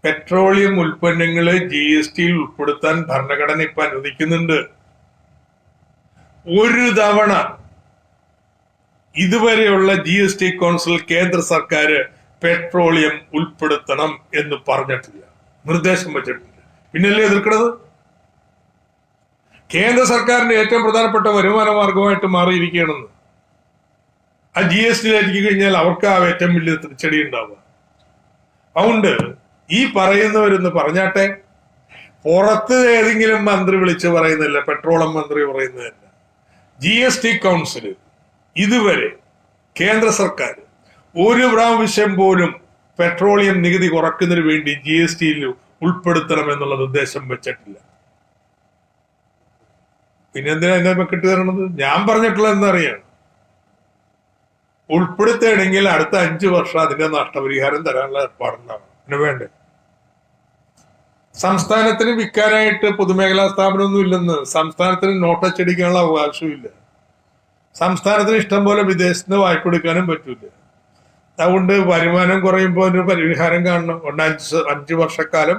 പെട്രോളിയം ഉൽപ്പന്നങ്ങളെ GSTയിൽ ഉൾപ്പെടുത്താൻ ഭരണഘടന ഇപ്പൊ അനുവദിക്കുന്നുണ്ട്. ഒരു തവണ ഇതുവരെയുള്ള GST കൗൺസിൽ കേന്ദ്ര സർക്കാർ പെട്രോളിയം ഉൾപ്പെടുത്തണം എന്ന് പറഞ്ഞിട്ടില്ല, നിർദ്ദേശം വെച്ചിട്ടില്ല. പിന്നല്ലേ എതിർക്കണത്? കേന്ദ്ര സർക്കാരിന്റെ ഏറ്റവും പ്രധാനപ്പെട്ട വരുമാന മാർഗമായിട്ട് മാറിയിരിക്കുകയാണെന്ന്. ആ GSTയിലേക്ക് കഴിഞ്ഞാൽ അവർക്ക് ആ ഏറ്റവും വലിയ തിരിച്ചടി ഉണ്ടാവുക. അതുകൊണ്ട് ഈ പറയുന്നവരെന്ന് പറഞ്ഞാട്ടെ, പുറത്ത് ഏതെങ്കിലും മന്ത്രി വിളിച്ച് പറയുന്നില്ല, പെട്രോളിയം മന്ത്രി പറയുന്നതല്ല. GST കൗൺസില് ഇതുവരെ കേന്ദ്ര സർക്കാർ ഒരു പ്രാവശ്യം പോലും പെട്രോളിയം നികുതി കുറക്കുന്നതിന് വേണ്ടി GSTയിൽ ഉൾപ്പെടുത്തണം എന്നുള്ള നിർദ്ദേശം വെച്ചിട്ടില്ല. പിന്നെ എന്തിനാ എന്നെ കിട്ടി തരണത്? ഞാൻ പറഞ്ഞിട്ടുള്ള എന്നറിയാം, ഉൾപ്പെടുത്തുകയാണെങ്കിൽ അടുത്ത 5 വർഷം അതിന്റെ നഷ്ടപരിഹാരം തരാനുള്ള ഏർപ്പാടുണ്ടാവണം. പിന്നെ വേണ്ടേ? സംസ്ഥാനത്തിന് വിൽക്കാനായിട്ട് പൊതുമേഖലാ സ്ഥാപനമൊന്നും ഇല്ലെന്ന്, സംസ്ഥാനത്തിന് നോട്ടച്ചടിക്കാനുള്ള അവകാശമില്ല, സംസ്ഥാനത്തിന് ഇഷ്ടം പോലെ വിദേശത്ത് നിന്ന് വായ്പ എടുക്കാനും പറ്റൂല. അതുകൊണ്ട് വരുമാനം കുറയുമ്പോൾ ഒരു പരിഹാരം കാണണം. 5 വർഷക്കാലം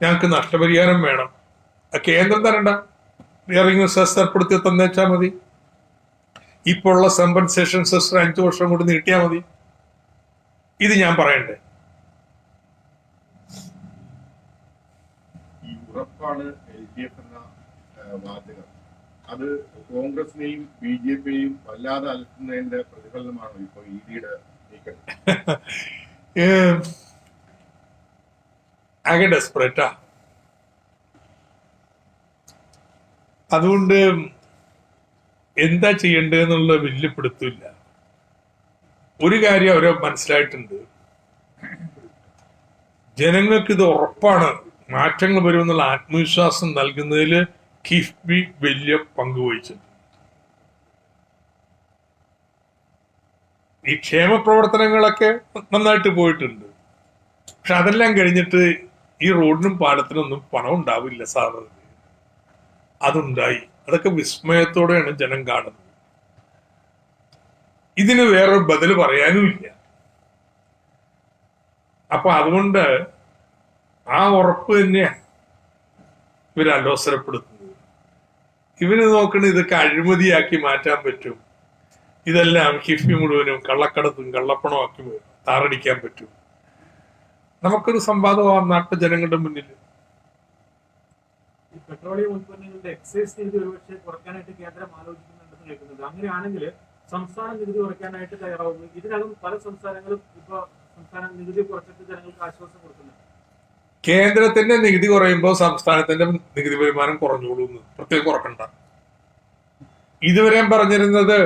ഞങ്ങൾക്ക് നഷ്ടപരിഹാരം വേണം. കേന്ദ്രം തരണ്ട, ഇറങ്ങി സെസ് ഏർപ്പെടുത്തി തന്നേച്ചാൽ മതി. ഇപ്പോൾ ഉള്ള കമ്പൻസേഷൻ സെസ് 5 വർഷം കൊണ്ട് നീട്ടിയാൽ മതി. ഇത് ഞാൻ പറയണ്ടേ? ഈ ഉറപ്പാണ് LDF എന്ന വാചകം, അത് കോൺഗ്രസിനെയും BJPയെയും വല്ലാതെ അലട്ടുന്നതിന്റെ പ്രതിഫലനമാണ് ഇപ്പോൾ EDയുടെ നീക്കം. ആകെ ഡെസ്പറേറ്റാ. അതുകൊണ്ട് എന്താ ചെയ്യേണ്ടതെന്നുള്ള വലിയ പിടുത്തമില്ല. ഒരു കാര്യം അവരെ മനസ്സിലായിട്ടുണ്ട്, ജനങ്ങൾക്ക് ഇത് ഉറപ്പാണ്, മാറ്റങ്ങൾ വരുമെന്നുള്ള ആത്മവിശ്വാസം നൽകുന്നതിൽ കിഫ്ബി വലിയ പങ്ക് വഹിച്ചിട്ടുണ്ട്. ഈ ക്ഷേമ പ്രവർത്തനങ്ങളൊക്കെ നന്നായിട്ട് പോയിട്ടുണ്ട്. പക്ഷെ അതെല്ലാം കഴിഞ്ഞിട്ട് ഈ റോഡിനും പാലത്തിനൊന്നും പണം ഉണ്ടാവില്ല സാധാരണ. അതുണ്ടായി. അതൊക്കെ വിസ്മയത്തോടെയാണ് ജനം കാണുന്നത്. ഇതിന് വേറൊരു ബദല് പറയാനും ഇല്ല. അപ്പൊ അതുകൊണ്ട് ആ ഉറപ്പ് തന്നെയാണ് ഇവര് അലോസരപ്പെടുത്തുന്നത്. ഇവര് നോക്കണ ഇതൊക്കെ അഴിമതിയാക്കി മാറ്റാൻ പറ്റും, ഇതെല്ലാം കിഫ്ബി മുഴുവനും കള്ളക്കടത്തും കള്ളപ്പണവും ആക്കി താറടിക്കാൻ പറ്റും. നമുക്കൊരു സംവാദമാവാം നാട്ടു ജനങ്ങളുടെ മുന്നിൽ. ഈ പെട്രോളിയം ഉൽപ്പന്നങ്ങളുടെ എക്സൈസ് നികുതി ഒരുപക്ഷെ കുറയ്ക്കാനായിട്ട് കേന്ദ്രം ആലോചിക്കുന്നുണ്ടെന്ന് കേൾക്കുന്നത്. അങ്ങനെയാണെങ്കിൽ സംസ്ഥാന നികുതി കുറയ്ക്കാനായിട്ട് തയ്യാറാവുന്നു. ഇതിനകം പല സംസ്ഥാനങ്ങളും ഇപ്പൊ സംസ്ഥാന നികുതി കുറച്ചിട്ട് ജനങ്ങൾക്ക് ആശ്വാസം കൊടുക്കുന്നുണ്ട്. കേന്ദ്രത്തിന്റെ നികുതി കുറയുമ്പോൾ സംസ്ഥാനത്തിന്റെ നികുതി വരുമാനം കുറഞ്ഞോളൂന്ന് പ്രത്യേകം കുറക്കണ്ട. ഇതുവരെ പറഞ്ഞിരുന്നത്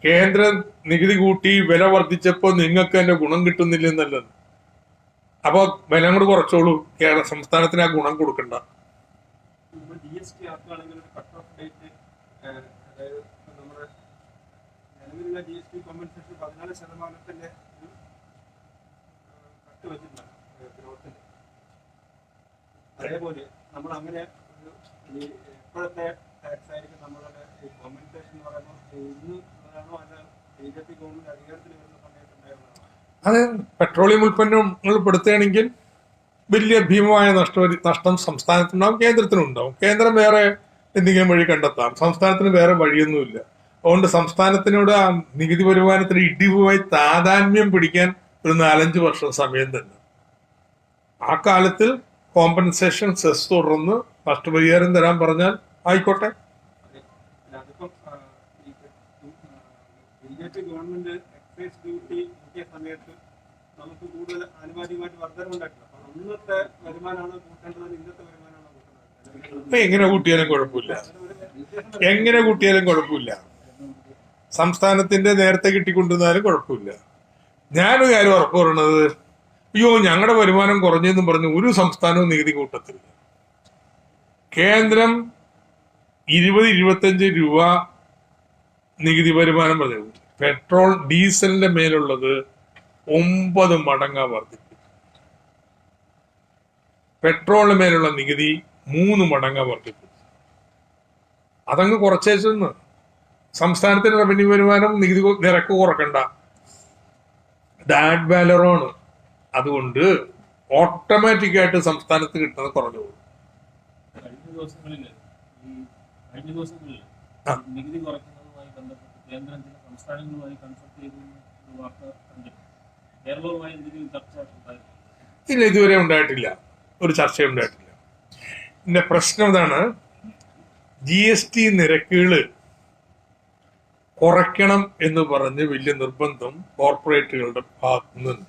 കേന്ദ്ര നികുതി കൂട്ടി വില വർദ്ധിച്ചപ്പോ നിങ്ങൾക്ക് തന്നെ ഗുണം കിട്ടുന്നില്ലെന്നല്ലത്. അപ്പൊ വില കൂടെ കുറച്ചോളൂ, കേരള സംസ്ഥാനത്തിന് ആ ഗുണം കൊടുക്കണ്ട. GST ആക്കുകയാണെങ്കിൽ ഒരു കട്ട് ഓഫ് ഡേറ്റ്, അതായത് നമ്മുടെ നിലവിലുള്ള GST കോമ്പൻസേഷൻ 14% ഒരു കട്ട് വെച്ചിട്ടുണ്ട് ഗ്രോത്തിൽ. അതേപോലെ നമ്മൾ അങ്ങനെ ഒരു ഇപ്പോഴത്തെ ടാക്സ് ആയിരിക്കും നമ്മളുടെ ഈ കോമ്പൻസേഷൻ എന്ന് പറയുന്നത് ഇന്ന് ഉള്ളതാണോ അല്ല BJP ഗവൺമെന്റ് അധികാരത്തിൽ വരുന്ന സമയത്തുണ്ടായിരുന്നതാണോ? അത് പെട്രോളിയം ഉൽപ്പന്നങ്ങൾ പെടുത്തുകയാണെങ്കിൽ വലിയ ഭീമമായ നഷ്ടം സംസ്ഥാനത്തിനുണ്ടാവും, കേന്ദ്രത്തിനുണ്ടാവും. കേന്ദ്രം വേറെ എന്തെങ്കിലും വഴി കണ്ടെത്താം, സംസ്ഥാനത്തിന് വേറെ വഴിയൊന്നുമില്ല. അതുകൊണ്ട് സംസ്ഥാനത്തിനോട് ആ നികുതി വരുമാനത്തിന് ഇടിവുമായി താതാത്മ്യം പിടിക്കാൻ ഒരു 4-5 വർഷം സമയം തന്നെ. ആ കാലത്തിൽ കോമ്പൻസേഷൻ സെസ് തുടർന്ന് നഷ്ടപരിഹാരം തരാൻ പറഞ്ഞാൽ ആയിക്കോട്ടെ. അതിപ്പം BJP ഗവൺമെന്റ് എക്സൈസ് ഡ്യൂട്ടി കൂട്ടിയ സമയത്ത് നമുക്ക് കൂടുതൽ ആനുപാതികമായിട്ട് വർധനമുണ്ടായിട്ടില്ല. ഇന്നത്തെ വരുമാനമാണ് കൂട്ടേണ്ടത്, ഇന്നത്തെ വരുമാനമാണ് കൂട്ടുന്നത്. ഇപ്പൊ എങ്ങനെ കൂട്ടിയാലും കുഴപ്പമില്ല, എങ്ങനെ കൂട്ടിയാലും കുഴപ്പമില്ല. സംസ്ഥാനത്തിന്റെ നേരത്തെ കിട്ടിക്കൊണ്ടിരുന്നാലും കുഴപ്പമില്ല. ഞാനൊരു കാര്യം ഉറപ്പ് പറയണത്, അയ്യോ ഞങ്ങളുടെ വരുമാനം കുറഞ്ഞെന്നും പറഞ്ഞ് ഒരു സംസ്ഥാനവും നികുതി കൂട്ടത്തില്ല. കേന്ദ്രം 20-25 രൂപ നികുതി വരുമാനം പറഞ്ഞു. പെട്രോൾ ഡീസലിന്റെ മേലുള്ളത് 9 മടങ്ങാ വർദ്ധിക്കും. പെട്രോളിന് മേലുള്ള നികുതി 3 മടങ്ങാ വർദ്ധിക്കും. അതങ്ങ് കുറച്ചേച്ചെന്ന് സംസ്ഥാനത്തിന് റവന്യൂ വരുമാനം നികുതി നിരക്ക് കുറക്കണ്ട. ഡാഡ് വാലറാണ്. അതുകൊണ്ട് ഓട്ടോമാറ്റിക്കായിട്ട് സംസ്ഥാനത്ത് കിട്ടുന്നത് കുറഞ്ഞു പോകും. കഴിഞ്ഞ ദിവസങ്ങളിൽ നികുതി കുറയ്ക്കുന്നതുമായി ബന്ധപ്പെട്ട് കേന്ദ്രം ചില സംസ്ഥാനങ്ങളുമായി കൺസൾട്ട് ചെയ്തു വാർത്ത കണ്ടിട്ടുണ്ട്. കേരളവുമായി എന്തെങ്കിലും ചർച്ച ഉണ്ടായിരുന്നു? ഇല്ല, ഇതുവരെ ഉണ്ടായിട്ടില്ല, ഒരു ചർച്ചയും ഉണ്ടായിട്ടില്ല. പിന്നെ പ്രശ്നം ഇതാണ്, GST നിരക്കുകള് കുറയ്ക്കണം എന്ന് പറഞ്ഞ് വലിയ നിർബന്ധം കോർപ്പറേറ്റുകളുടെ ഭാഗത്തു നിന്നുണ്ട്.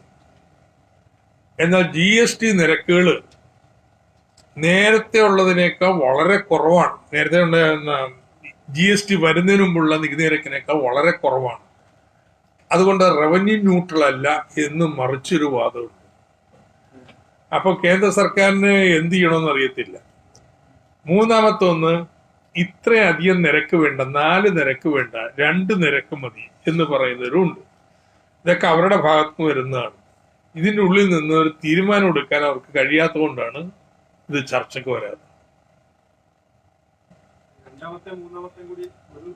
എന്നാൽ GST നിരക്കുകൾ നേരത്തെ ഉള്ളതിനേക്കാൾ വളരെ കുറവാണ്. നേരത്തെ ഉണ്ടായിരുന്ന GST വരുന്നതിന് മുമ്പുള്ള നികുതി നിരക്കിനേക്കാൾ വളരെ കുറവാണ്. അതുകൊണ്ട് റവന്യൂ ന്യൂട്രൽ അല്ല എന്ന് മറിച്ചൊരു വാദമുണ്ട്. അപ്പൊ കേന്ദ്ര സർക്കാരിന് എന്ത് ചെയ്യണമെന്ന് അറിയത്തില്ല. മൂന്നാമത്തെ ഒന്ന്, ഇത്രയധികം നിരക്ക് വേണ്ട, 4 നിരക്ക് വേണ്ട, 2 നിരക്ക് മതി എന്ന് പറയുന്നവരുണ്ട്. ഇതൊക്കെ അവരുടെ ഭാഗത്ത് വരുന്നതാണ്. ഇതിൻ്റെ ഉള്ളിൽ നിന്ന് ഒരു തീരുമാനം എടുക്കാൻ അവർക്ക് കഴിയാത്തതുകൊണ്ടാണ് ഇത് ചർച്ചയ്ക്ക് വരാറ്. രണ്ടാമത്തെ മൂന്നാമത്തെ കൂടി ഒരു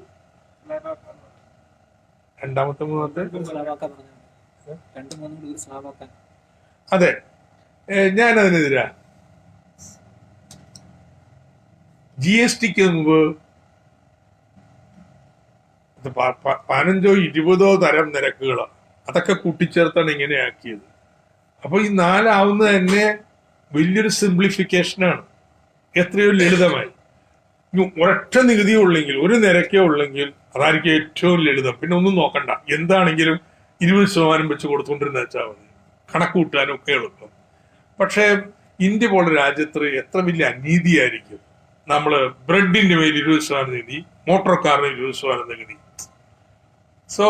സ്ലാബ് ആക്കാൻ രണ്ടാമത്തെ മൂന്നാമത്തെ സ്ലാബാക്കാൻ അതെ, ഞാൻ അതിനെതിരാ. GSTക്ക് മുമ്പ് 15-20 തരം നിരക്കുകളാണ്. അതൊക്കെ കൂട്ടിച്ചേർത്താണ് ഇങ്ങനെ ആക്കിയത്. അപ്പൊ ഈ 4 ആവുന്നത് തന്നെ വലിയൊരു സിംപ്ലിഫിക്കേഷനാണ്. എത്രയോ ലളിതമായി. ഒരൊറ്റ നികുതിയോ ഉള്ളെങ്കിൽ, ഒരു നിരക്കേ ഉള്ളെങ്കിൽ അതായിരിക്കും ഏറ്റവും ലളിതം. പിന്നെ ഒന്നും നോക്കണ്ട, എന്താണെങ്കിലും 20% വെച്ച് കൊടുത്തുകൊണ്ടിരുന്ന വെച്ചാൽ മതി. കണക്കുകൂട്ടാനും ഒക്കെ എളുപ്പം. പക്ഷേ ഇന്ത്യ പോലുള്ള രാജ്യത്ത് എത്ര വലിയ അനീതിയായിരിക്കും. നമ്മള് ബ്രെഡിന്റെ മേൽ 20% നികുതി, മോട്ടോർ കാറിന് 20% നികുതി. സോ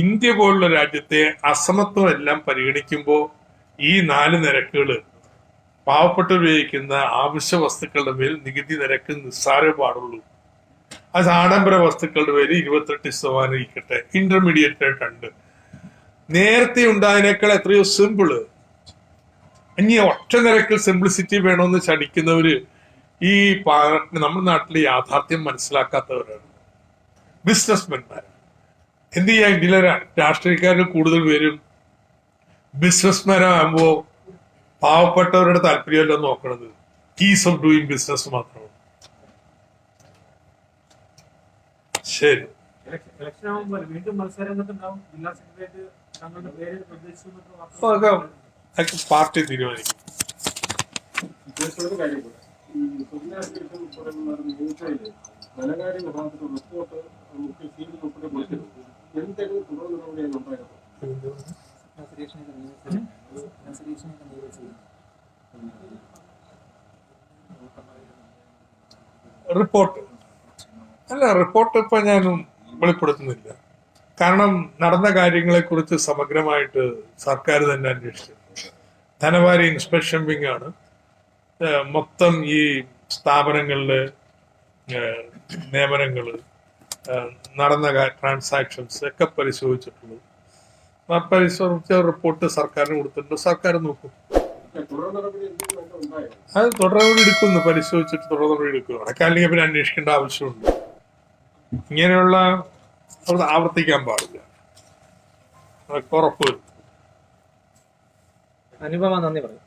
ഇന്ത്യ പോലുള്ള രാജ്യത്തെ അസമത്വം എല്ലാം പരിഗണിക്കുമ്പോൾ ഈ 4 നിരക്കുകൾ പാവപ്പെട്ട ഉപയോഗിക്കുന്ന ആവശ്യ വസ്തുക്കളുടെ മേൽ നികുതി നിരക്ക് നിസ്സാരേ പാടുള്ളൂ. അത് ആഡംബര വസ്തുക്കളുടെ പേര് 28% ഇരിക്കട്ടെ, ഇന്റർമീഡിയറ്റ് ആയിട്ടുണ്ട്. നേരത്തെ ഉണ്ടായതിനേക്കാൾ എത്രയോ സിമ്പിള്. ഇനി ഒറ്റ നിരക്കിൽ സിംപ്ലിസിറ്റി വേണമെന്ന് ചടിക്കുന്നവര് ഈ നമ്മുടെ നാട്ടിലെ യാഥാർത്ഥ്യം മനസ്സിലാക്കാത്തവരാണ്, ബിസിനസ്മെന്മാർ. എന്ത് ചെയ്യാൻ ഇതിലെ രാഷ്ട്രീയക്കാരിൽ കൂടുതൽ പേരും ബിസിനസ്മാരാകുമ്പോ പാവപ്പെട്ടവരുടെ താല്പര്യമല്ല നോക്കണത്, ഈസ് ഓഫ് ഡൂയിങ് ബിസിനസ് മാത്രമാണ്. ശരി, ഇലക്ഷൻ ആകുമ്പോൾ വീണ്ടും മത്സരങ്ങളുണ്ടാവും. ജില്ലാ സെക്രട്ടേറിയറ്റ് തങ്ങളുടെ പേര് നിർദ്ദേശിച്ചു അപ്പൊ അതൊക്കെ പാർട്ടി തീരുമാനിക്കും. ഒരു കാര്യം കൂടെ. ഈ സുഖ്നാസിലേക്ക് ഉൾപ്പെടെയുള്ള ന്യൂസില് ധനകാര്യ വിഭാഗത്തിന്റെ റിപ്പോർട്ട് മുഖ്യ സീനിൽ ഉൾപ്പെടെ കൊടുത്തിട്ടുണ്ട്. എന്തെങ്കിലും തുടർ നടപടിയാണ് ഉണ്ടായത്? റിപ്പോർട്ട് ഇപ്പൊ ഞാൻ വെളിപ്പെടുത്തുന്നില്ല. കാരണം നടന്ന കാര്യങ്ങളെ കുറിച്ച് സമഗ്രമായിട്ട് സർക്കാർ തന്നെ അന്വേഷിച്ചു. ധനവാരി ഇൻസ്പെക്ഷൻ വിങ് ആണ് മൊത്തം ഈ സ്ഥാപനങ്ങളിലെ നിയമനങ്ങള്, നടന്ന ട്രാൻസാക്ഷൻസ് ഒക്കെ പരിശോധിച്ചിട്ടുള്ളത്. ആ പരിശോധിച്ച റിപ്പോർട്ട് സർക്കാരിന് കൊടുത്തിട്ടുണ്ട്. സർക്കാർ നോക്കും. തുടർ നടപടി എന്തെങ്കിലും ഉണ്ടായോ? അത് തുടർ നടപടി എടുക്കുന്നു, പരിശോധിച്ചിട്ട് തുടർ നടപടി എടുക്കുന്നു. അടക്കാല്ലെങ്കിൽ പിന്നെ അന്വേഷിക്കേണ്ട ആവശ്യമുണ്ട്. ഇങ്ങനെയുള്ള ആവർത്തിക്കാൻ പാടില്ല, അതൊക്കെ ഉറപ്പ്. അനുപമ നന്ദി പറയും.